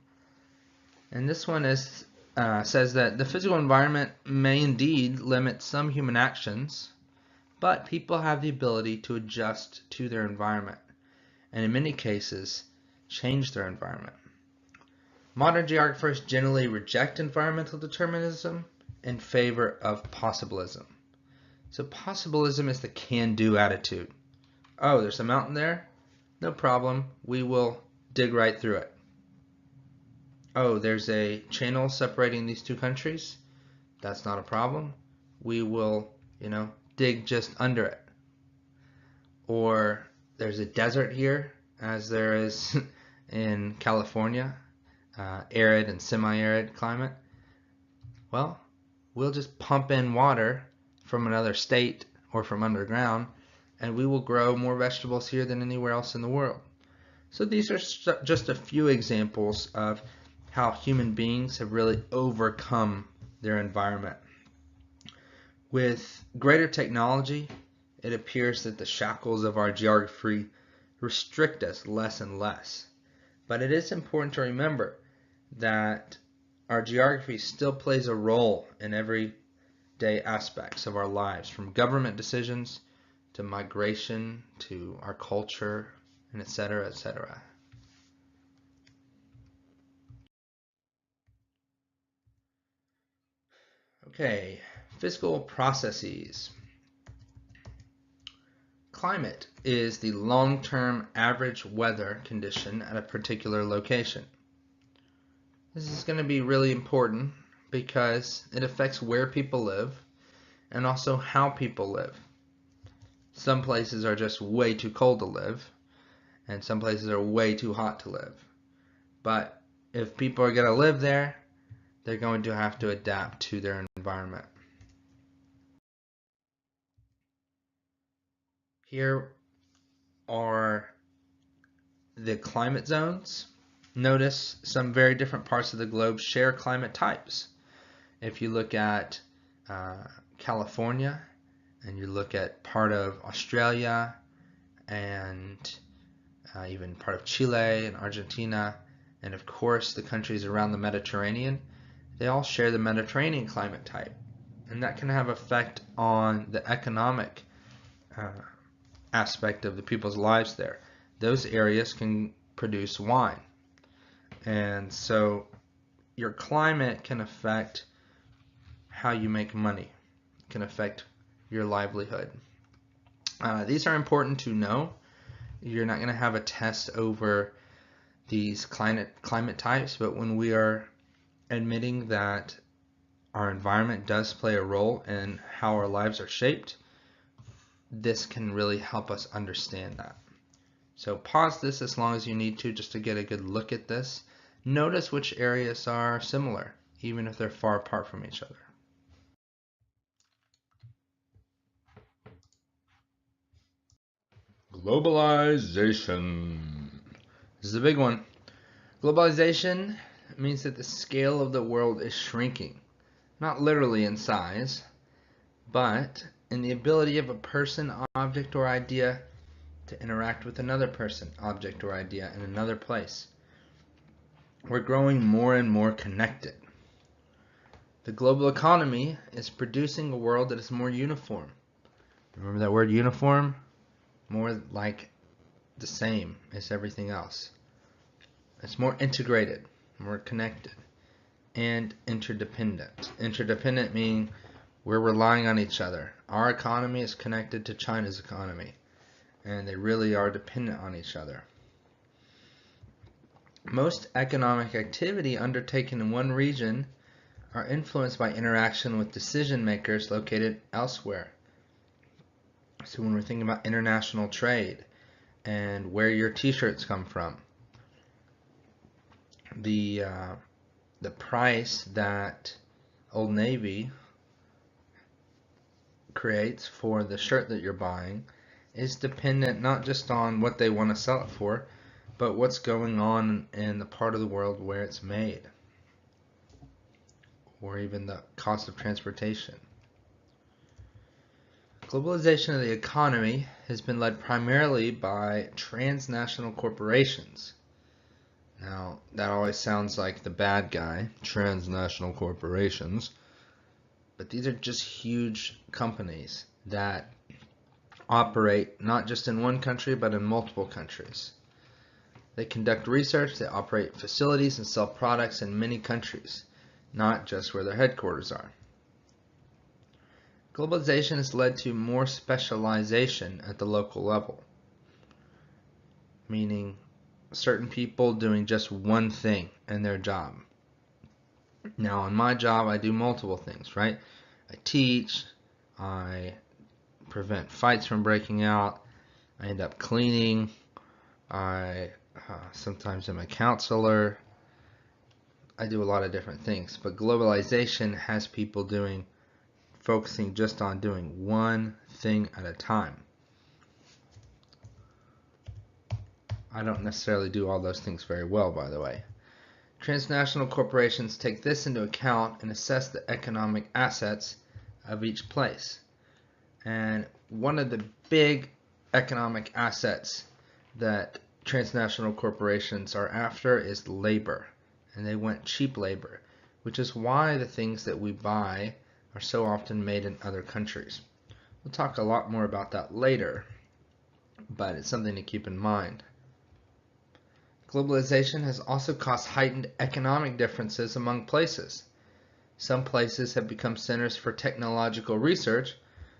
And this one says that the physical environment may indeed limit some human actions, but people have the ability to adjust to their environment, and in many cases, change their environment. Modern geographers generally reject environmental determinism in favor of possibilism. So possibilism is the can-do attitude. Oh, there's a mountain there? No problem, we will dig right through it. Oh, there's a channel separating these two countries? That's not a problem. We will, dig just under it. Or there's a desert here, as there is in California, arid and semi-arid climate. Well, we'll just pump in water from another state or from underground, and we will grow more vegetables here than anywhere else in the world. So these are just a few examples of how human beings have really overcome their environment. With greater technology, it appears that the shackles of our geography restrict us less and less. But it is important to remember that our geography still plays a role in everyday aspects of our lives, from government decisions to migration to our culture, and etc., etc. Okay, physical processes. Climate is the long-term average weather condition at a particular location. This is going to be really important because it affects where people live and also how people live. Some places are just way too cold to live, and some places are way too hot to live. But if people are going to live there, they're going to have to adapt to their environment. Here are the climate zones. Notice some very different parts of the globe share climate types. If you look at California, and you look at part of Australia, and even part of Chile and Argentina, and of course the countries around the Mediterranean, they all share the Mediterranean climate type. And that can have effect on the economic aspect of the people's lives there. Those areas can produce wine. And so your climate can affect how you make money, can affect your livelihood. These are important to know. You're not going to have a test over these climate types, but when we are admitting that our environment does play a role in how our lives are shaped, this can really help us understand that. So pause this as long as you need to, just to get a good look at this. Notice which areas are similar, even if they're far apart from each other. Globalization. This is a big one. Globalization means that the scale of the world is shrinking, not literally in size, but in the ability of a person, object, or idea to interact with another person, object, or idea in another place. We're growing more and more connected. The global economy is producing a world that is more uniform. Remember that word uniform? More like the same as everything else. It's more integrated, more connected, and interdependent. Interdependent meaning we're relying on each other. Our economy is connected to China's economy, and they really are dependent on each other. Most economic activity undertaken in one region are influenced by interaction with decision makers located elsewhere. So when we're thinking about international trade and where your t-shirts come from, the price that Old Navy creates for the shirt that you're buying is dependent not just on what they want to sell it for, but what's going on in the part of the world where it's made, or even the cost of transportation. Globalization of the economy has been led primarily by transnational corporations. Now, that always sounds like the bad guy, transnational corporations, but these are just huge companies that operate not just in one country, but in multiple countries. They conduct research, they operate facilities and sell products in many countries, not just where their headquarters are. Globalization has led to more specialization at the local level, meaning certain people doing just one thing in their job. Now, in my job, I do multiple things, right? I teach, I prevent fights from breaking out, I end up cleaning, I sometimes am a counselor. I do a lot of different things, but globalization has people focusing just on doing one thing at a time. I don't necessarily do all those things very well, by the way. Transnational corporations take this into account and assess the economic assets of each place. And one of the big economic assets that transnational corporations are after is labor. And they want cheap labor, which is why the things that we buy are so often made in other countries. We'll talk a lot more about that later, but it's something to keep in mind. Globalization has also caused heightened economic differences among places. Some places have become centers for technological research,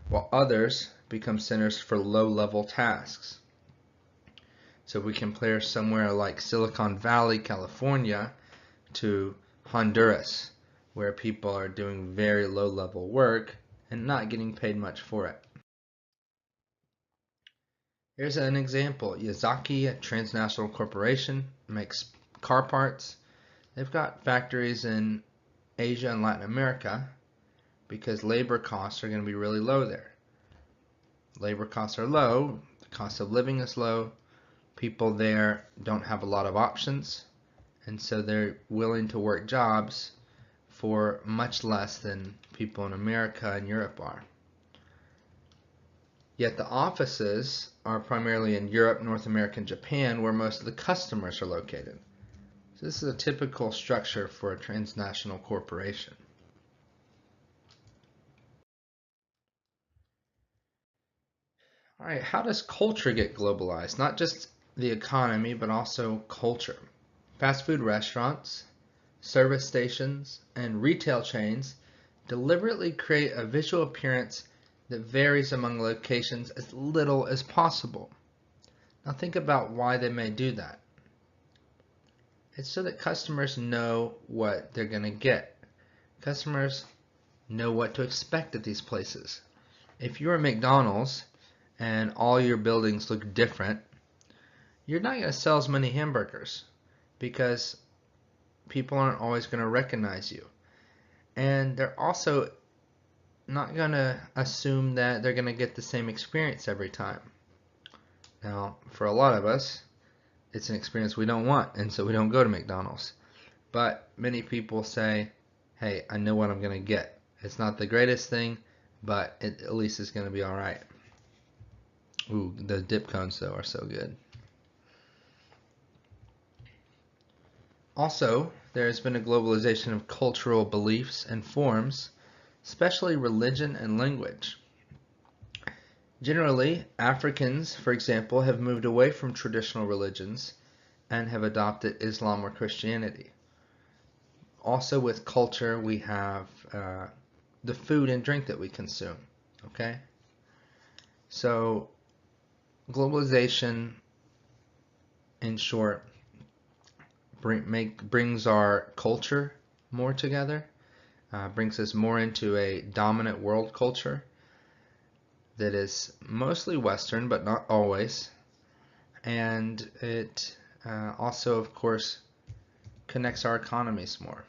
while others become centers for low-level tasks. So we compare somewhere like Silicon Valley, California, to Honduras, where people are doing very low-level work and not getting paid much for it. Here's an example. Yazaki, a transnational corporation, makes car parts. They've got factories in Asia and Latin America because labor costs are going to be really low there. Labor costs are low, the cost of living is low, people there don't have a lot of options, and so they're willing to work jobs for much less than people in America and Europe are. Yet the offices are primarily in Europe, North America, and Japan, where most of the customers are located. So this is a typical structure for a transnational corporation. All right, how does culture get globalized? Not just the economy, but also culture. Fast food restaurants, service stations, and retail chains deliberately create a visual appearance that varies among locations as little as possible. Now think about why they may do that. It's so that customers know what they're going to get. Customers know what to expect at these places. If you're a McDonald's and all your buildings look different, you're not going to sell as many hamburgers because people aren't always going to recognize you. And they're also not going to assume that they're going to get the same experience every time. Now, for a lot of us, it's an experience we don't want, and so we don't go to McDonald's. But many people say, hey, I know what I'm going to get. It's not the greatest thing, but it at least is going to be all right. Ooh, the dip cones, though, are so good. Also, there has been a globalization of cultural beliefs and forms, especially religion and language. Generally, Africans, for example, have moved away from traditional religions and have adopted Islam or Christianity. Also with culture, we have the food and drink that we consume. Okay? So, globalization, in short, brings our culture more together, brings us more into a dominant world culture that is mostly Western, but not always. And it also, of course, connects our economies more.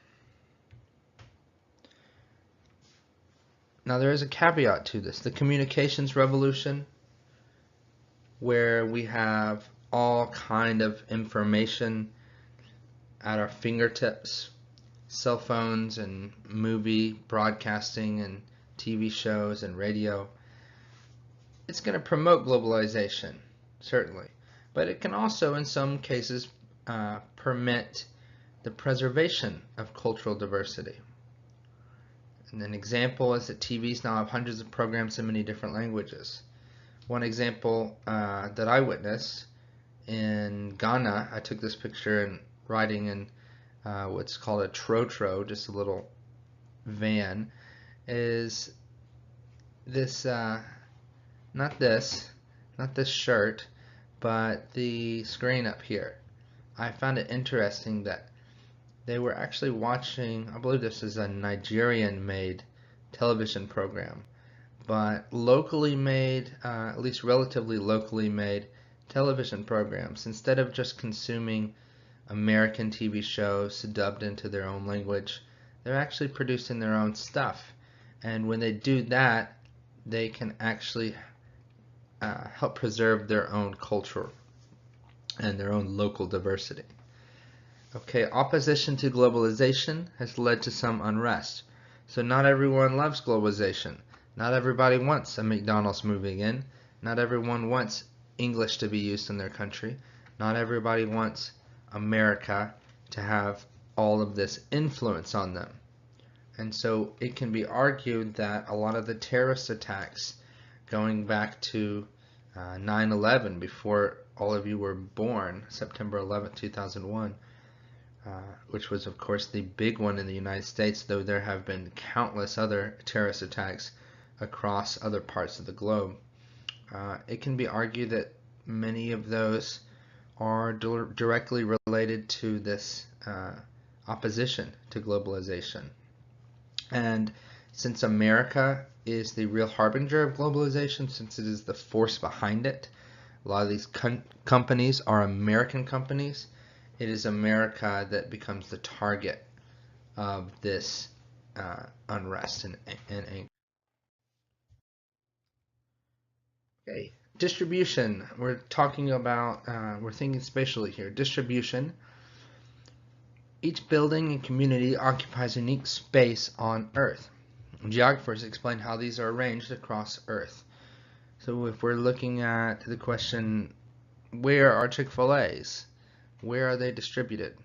Now, there is a caveat to this. The communications revolution, where we have all kind of information at our fingertips, cell phones and movie broadcasting and TV shows and radio, it's going to promote globalization, certainly. But it can also, in some cases, permit the preservation of cultural diversity. And an example is that TVs now have hundreds of programs in many different languages. One example that I witnessed in Ghana, I took this picture and riding in what's called a trotro, just a little van, is this, not this shirt, but the screen up here. I found it interesting that they were actually watching, I believe this is a Nigerian-made television program, but locally made, at least relatively locally made television programs. Instead of just consuming American TV shows dubbed into their own language, they're actually producing their own stuff. And when they do that, they can actually help preserve their own culture and their own local diversity. Okay, opposition to globalization has led to some unrest. So not everyone loves globalization. Not everybody wants a McDonald's moving in. Not everyone wants English to be used in their country. Not everybody wants America to have all of this influence on them. And so it can be argued that a lot of the terrorist attacks going back to 9/11, before all of you were born, September 11th, 2001, which was of course the big one in the United States, though there have been countless other terrorist attacks across other parts of the globe. It can be argued that many of those are directly related to this opposition to globalization. And since America is the real harbinger of globalization, since it is the force behind it, A lot of these companies are American companies. It is America that becomes the target of this unrest and anger. Okay, distribution. We're talking about, we're thinking spatially here. Distribution. Each building and community occupies a unique space on Earth. Geographers explain how these are arranged across Earth. So if we're looking at the question, where are Chick-fil-A's? Where are they distributed?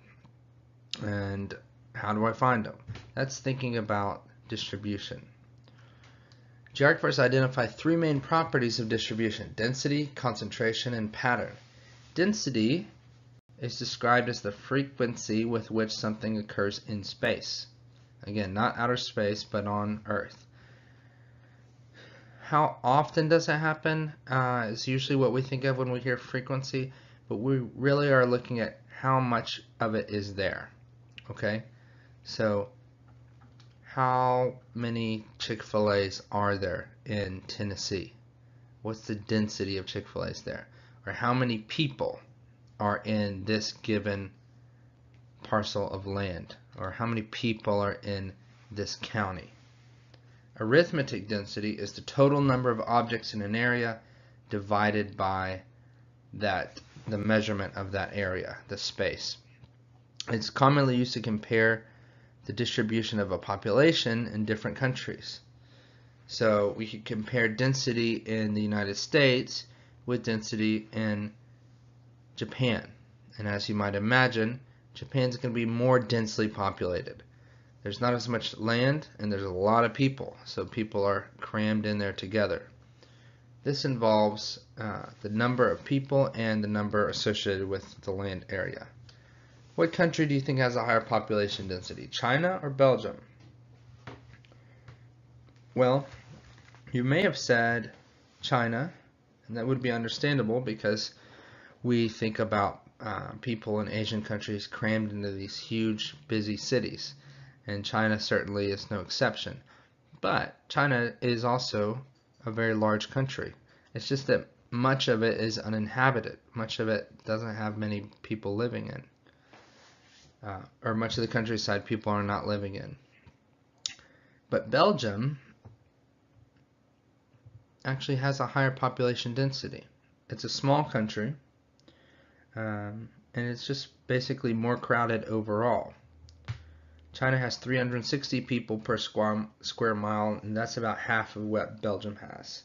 And how do I find them? That's thinking about distribution. Geographers identify three main properties of distribution: density, concentration, and pattern. Density is described as the frequency with which something occurs in space. Again, not outer space, but on Earth. How often does it happen is usually what we think of when we hear frequency, but we really are looking at how much of it is there. Okay, so how many Chick-fil-A's are there in Tennessee? What's the density of Chick-fil-A's there? Or how many people are in this given parcel of land? Or how many people are in this county? Arithmetic density is the total number of objects in an area divided by the measurement of that area, the space. It's commonly used to compare the distribution of a population in different countries. So we could compare density in the United States with density in Japan. And as you might imagine, Japan's going to be more densely populated. There's not as much land and there's a lot of people, so people are crammed in there together. This involves the number of people and the number associated with the land area. What country do you think has a higher population density, China or Belgium? Well, you may have said China, and that would be understandable because we think about people in Asian countries crammed into these huge, busy cities, and China certainly is no exception. But China is also a very large country. It's just that much of it is uninhabited. Much of it doesn't have many people living in. Or much of the countryside people are not living in. But Belgium actually has a higher population density. It's a small country, and it's just basically more crowded overall. China has 360 people per square mile, and that's about half of what Belgium has.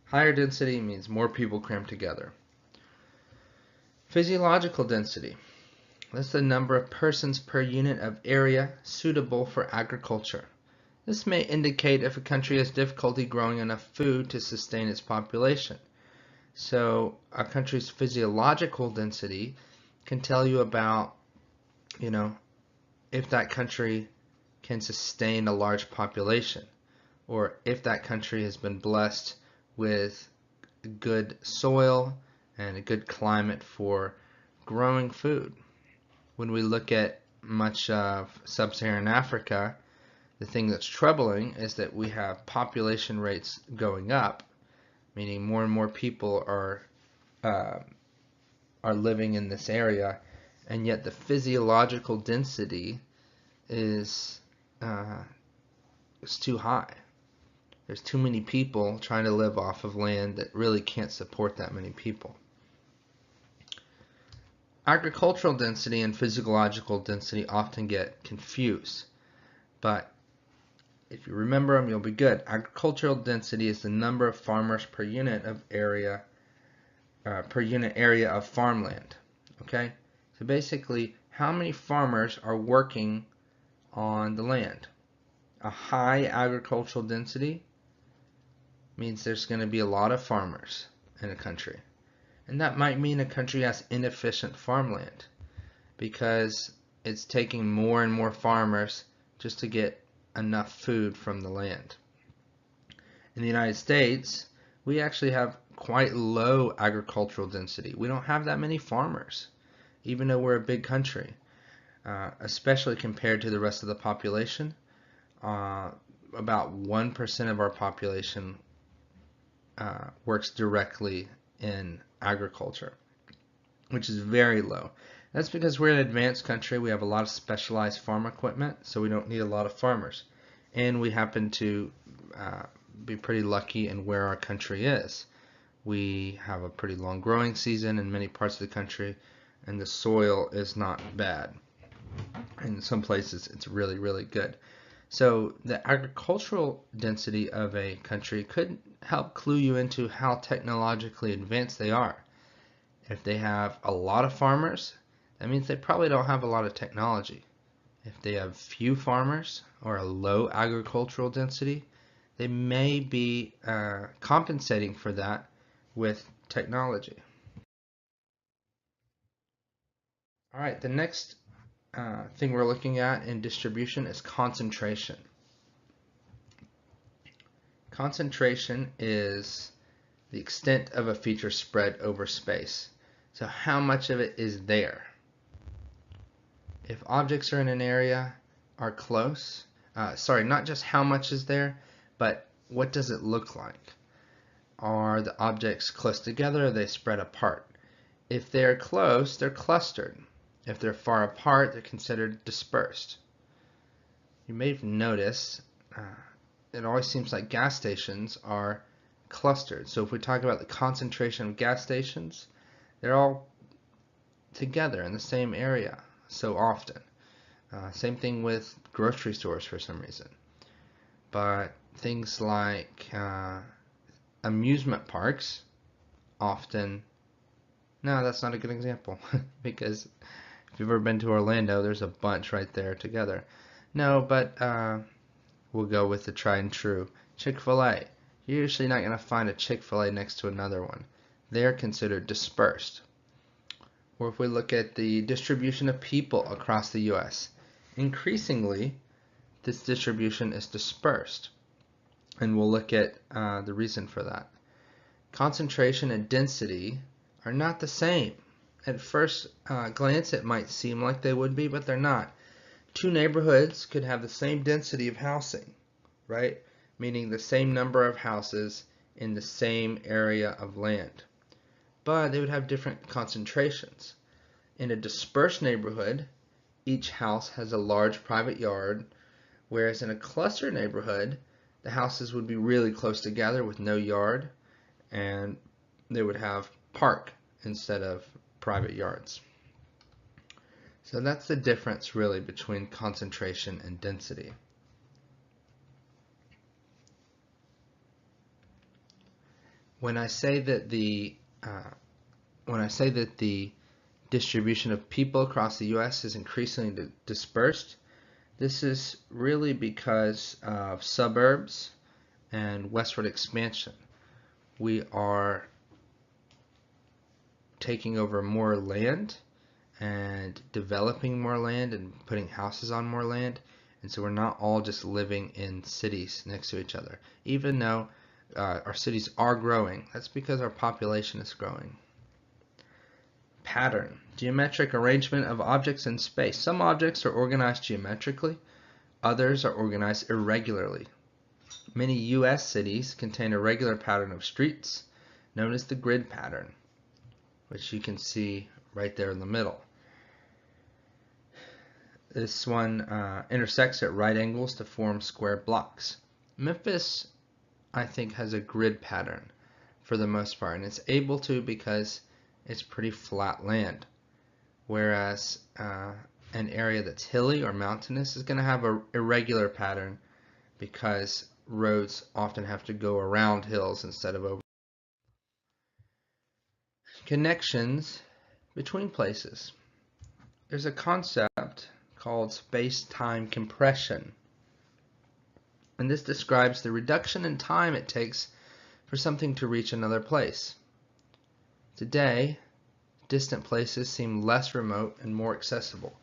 Higher density means more people crammed together. Physiological density. That's the number of persons per unit of area suitable for agriculture. This may indicate if a country has difficulty growing enough food to sustain its population. So a country's physiological density can tell you about, if that country can sustain a large population, or if that country has been blessed with good soil and a good climate for growing food. When we look at much of sub-Saharan Africa, the thing that's troubling is that we have population rates going up, meaning more and more people are living in this area, and yet the physiological density is too high. There's too many people trying to live off of land that really can't support that many people. Agricultural density and physiological density often get confused, but if you remember them, you'll be good. Agricultural density is the number of farmers per unit of area, of farmland. Okay, so basically, how many farmers are working on the land? A high agricultural density means there's going to be a lot of farmers in a country. And that might mean a country has inefficient farmland because it's taking more and more farmers just to get enough food from the land. In the United States, we actually have quite low agricultural density. We don't have that many farmers, even though we're a big country, especially compared to the rest of the population. About 1% of our population works directly in agriculture, which is very low. That's because we're an advanced country. We have a lot of specialized farm equipment, so we don't need a lot of farmers. And we happen to be pretty lucky in where our country is. We have a pretty long growing season in many parts of the country, and the soil is not bad. In some places, it's really, really good. So the agricultural density of a country could help clue you into how technologically advanced they are. If they have a lot of farmers, that means they probably don't have a lot of technology. If they have few farmers or a low agricultural density, they may be compensating for that with technology. All right, the next thing we're looking at in distribution is concentration. Concentration is the extent of a feature spread over space. So how much of it is there? If objects are in an area are close, not just how much is there, but what does it look like? Are the objects close together or are they spread apart? If they're close, they're clustered. If they're far apart, they're considered dispersed. You may have noticed it always seems like gas stations are clustered. So if we talk about the concentration of gas stations, they're all together in the same area so often. Same thing with grocery stores for some reason. But things like amusement parks often, no, that's not a good example because if you've ever been to Orlando, there's a bunch right there together. No, but we'll go with the tried and true. Chick-fil-A. You're usually not going to find a Chick-fil-A next to another one. They're considered dispersed. Or if we look at the distribution of people across the U.S., increasingly this distribution is dispersed. And we'll look at the reason for that. Concentration and density are not the same. At first glance, it might seem like they would be, but they're not. Two neighborhoods could have the same density of housing, right? Meaning the same number of houses in the same area of land. But they would have different concentrations. In a dispersed neighborhood, each house has a large private yard, whereas in a clustered neighborhood, the houses would be really close together with no yard, and they would have park instead of private yards. So that's the difference really between concentration and density. When I say that the distribution of people across the U.S. is increasingly dispersed, this is really because of suburbs and westward expansion. We are taking over more land and developing more land and putting houses on more land, and so we're not all just living in cities next to each other. Even though our cities are growing, that's because our population is growing. Pattern, geometric arrangement of objects in space. Some objects are organized geometrically, others are organized irregularly. Many U.S. cities contain a regular pattern of streets known as the grid pattern, which you can see right there in the middle. This one intersects at right angles to form square blocks. Memphis, I think, has a grid pattern for the most part, and it's able to because it's pretty flat land, whereas an area that's hilly or mountainous is going to have an irregular pattern because roads often have to go around hills instead of over. Connections between places. There's a concept called space-time compression, and this describes the reduction in time it takes for something to reach another place. Today, distant places seem less remote and more accessible.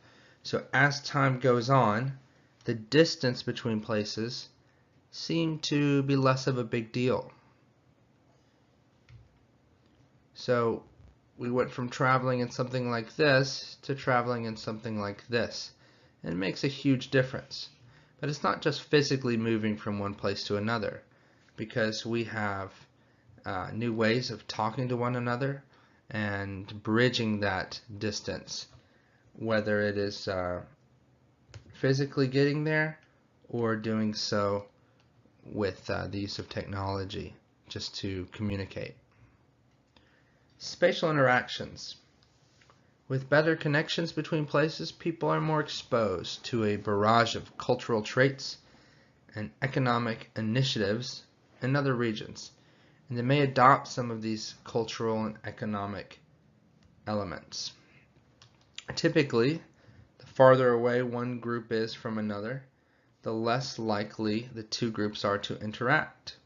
So as time goes on, the distance between places seem to be less of a big deal. So we went from traveling in something like this to traveling in something like this. And it makes a huge difference. But it's not just physically moving from one place to another, because we have new ways of talking to one another and bridging that distance, whether it is physically getting there or doing so with the use of technology just to communicate. Spatial interactions. With better connections between places, people are more exposed to a barrage of cultural traits and economic initiatives in other regions, and they may adopt some of these cultural and economic elements. Typically, the farther away one group is from another, the less likely the two groups are to interact.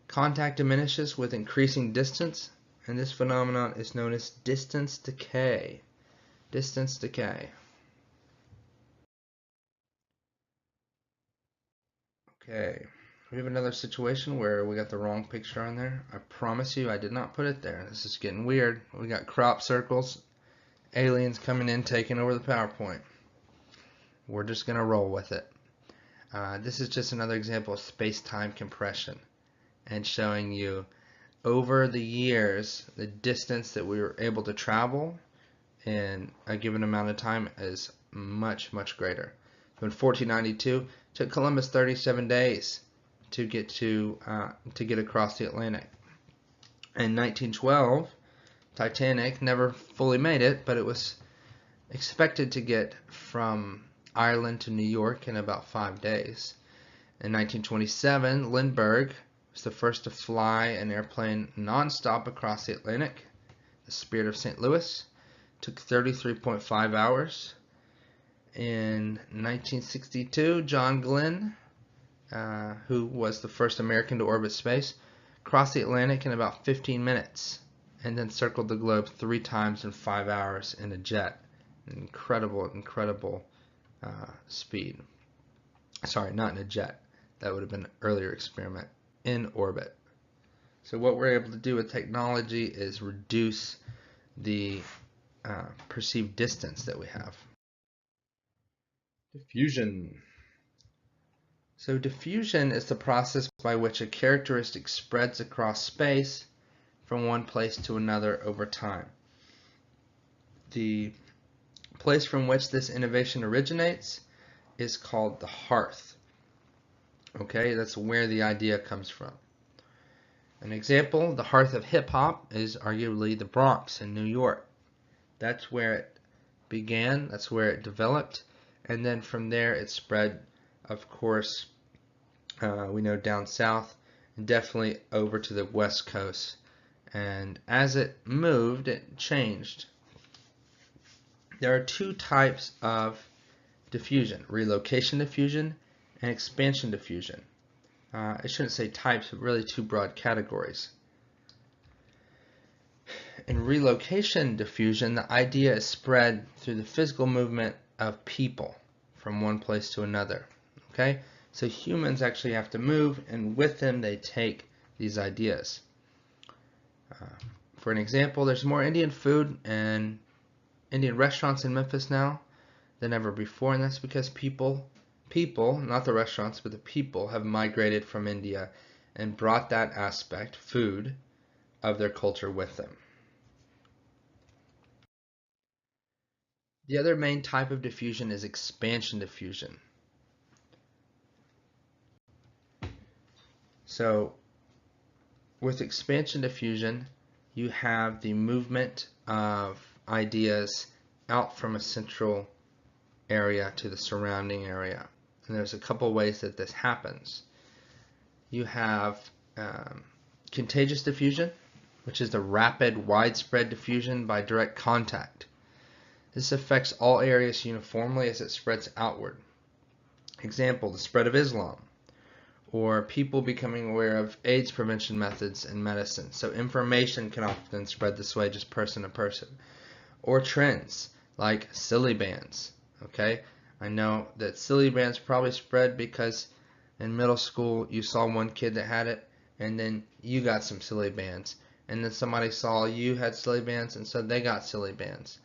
Contact diminishes with increasing distance, and this phenomenon is known as distance decay. Distance decay. Okay, we have another situation where we got the wrong picture on there. I promise you I did not put it there. This is getting weird. We got crop circles, aliens coming in, taking over the PowerPoint. We're just going to roll with it. This is just another example of space-time compression and showing you over the years the distance that we were able to travel in a given amount of time is much, much greater. So in 1492, it took Columbus 37 days to get across the Atlantic. In 1912, Titanic never fully made it, but it was expected to get from Ireland to New York in about 5 days. In 1927, Lindbergh was the first to fly an airplane nonstop across the Atlantic. The Spirit of St. Louis took 33.5 hours. In 1962, John Glenn, who was the first American to orbit space, crossed the Atlantic in about 15 minutes and then circled the globe 3 times in 5 hours in a jet. Incredible, incredible speed. Sorry, not in a jet. That would have been an earlier experiment. In orbit. So what we're able to do with technology is reduce the perceived distance that we have. Diffusion. So diffusion is the process by which a characteristic spreads across space from one place to another over time. The place from which this innovation originates is called the hearth. Okay, that's where the idea comes from. An example, the hearth of hip-hop is arguably the Bronx in New York. That's where it began, that's where it developed, and then from there it spread, of course, we know down south, and definitely over to the West Coast. And as it moved, it changed. There are 2 types of diffusion, relocation diffusion and expansion diffusion. I shouldn't say types, but really 2 broad categories. In relocation diffusion, the idea is spread through the physical movement of people from one place to another. Okay, so humans actually have to move, and with them they take these ideas. For an example, there's more Indian food and Indian restaurants in Memphis now than ever before, and that's because people, not the restaurants, but the people have migrated from India and brought that aspect, food, of their culture with them. The other main type of diffusion is expansion diffusion. So with expansion diffusion, you have the movement of ideas out from a central area to the surrounding area. And there's a couple ways that this happens. You have contagious diffusion, which is the rapid, widespread diffusion by direct contact. This affects all areas uniformly as it spreads outward. Example, the spread of Islam, or people becoming aware of AIDS prevention methods and medicine. So information can often spread this way, just person to person. Or trends, like silly bands. Okay, I know that silly bands probably spread because in middle school you saw one kid that had it, and then you got some silly bands, and then somebody saw you had silly bands, and so they got silly bands,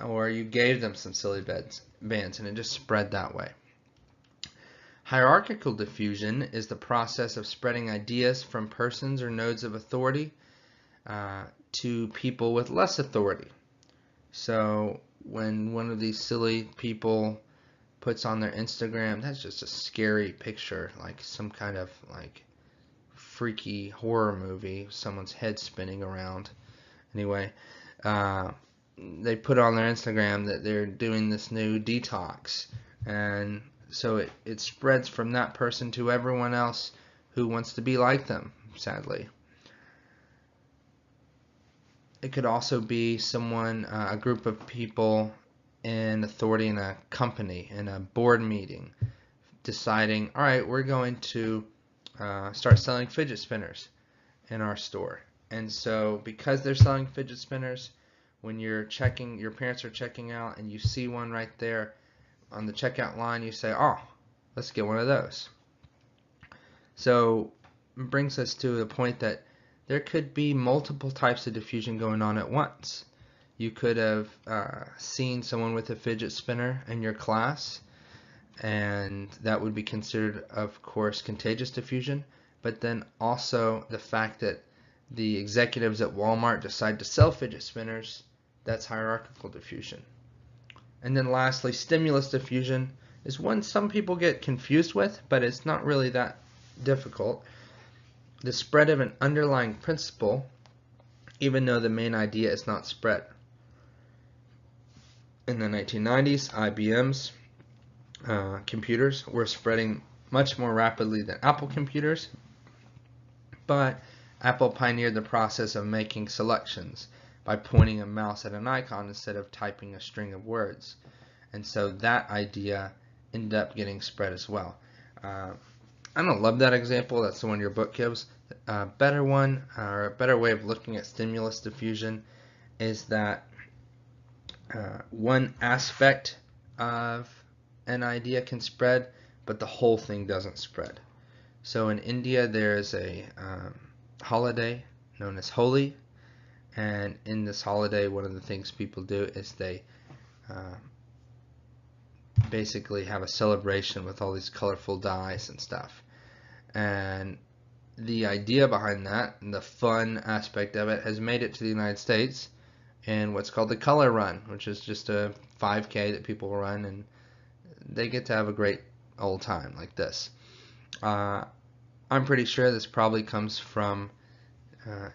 or you gave them some silly bands, and it just spread that way. Hierarchical diffusion is the process of spreading ideas from persons or nodes of authority to people with less authority. So when one of these silly people puts on their Instagram, that's just a scary picture, like some kind of like freaky horror movie, someone's head spinning around. Anyway, they put on their Instagram that they're doing this new detox, and so it spreads from that person to everyone else who wants to be like them, sadly. It could also be someone, a group of people in authority in a company, in a board meeting, deciding, all right, we're going to start selling fidget spinners in our store. And so because they're selling fidget spinners, when your parents are checking out and you see one right there on the checkout line, you say, oh, let's get one of those. So it brings us to the point that there could be multiple types of diffusion going on at once. You could have seen someone with a fidget spinner in your class, and that would be considered, of course, contagious diffusion. But then also the fact that the executives at Walmart decide to sell fidget spinners, that's hierarchical diffusion. And then lastly, stimulus diffusion is one some people get confused with, but it's not really that difficult. The spread of an underlying principle, even though the main idea is not spread. In the 1990s, IBM's computers were spreading much more rapidly than Apple computers, but Apple pioneered the process of making selections by pointing a mouse at an icon instead of typing a string of words. And so that idea ended up getting spread as well. I don't love that example. That's the one your book gives. A better one, or a better way of looking at stimulus diffusion, is that one aspect of an idea can spread, but the whole thing doesn't spread. So in India, there's a holiday known as Holi, and in this holiday, one of the things people do is they basically have a celebration with all these colorful dyes and stuff. And the idea behind that, and the fun aspect of it, has made it to the United States in what's called the Color Run, which is just a 5K that people run, and they get to have a great old time like this. I'm pretty sure this probably comes from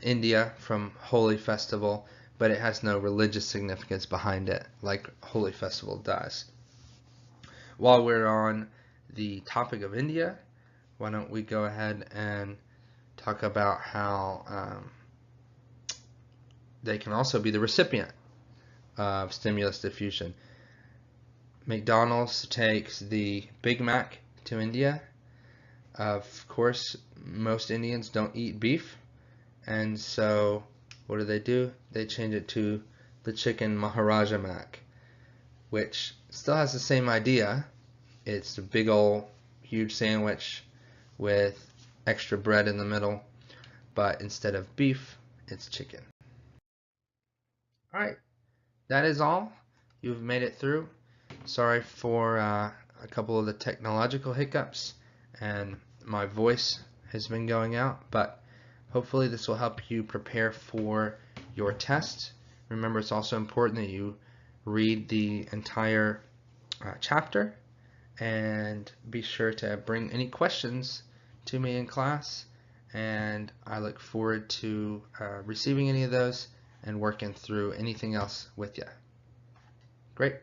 India, from Holi Festival, but it has no religious significance behind it like Holi Festival does. While we're on the topic of India, why don't we go ahead and talk about how they can also be the recipient of stimulus diffusion. McDonald's takes the Big Mac to India. Of course, most Indians don't eat beef, and so what do? They change it to the chicken Maharaja Mac, which still has the same idea. It's a big old huge sandwich with extra bread in the middle, but instead of beef, it's chicken. Alright, that is all. You've made it through. Sorry for a couple of the technological hiccups, and my voice has been going out, but hopefully this will help you prepare for your test. Remember, it's also important that you read the entire chapter, and be sure to bring any questions to me in class, and I look forward to receiving any of those and working through anything else with you. Great.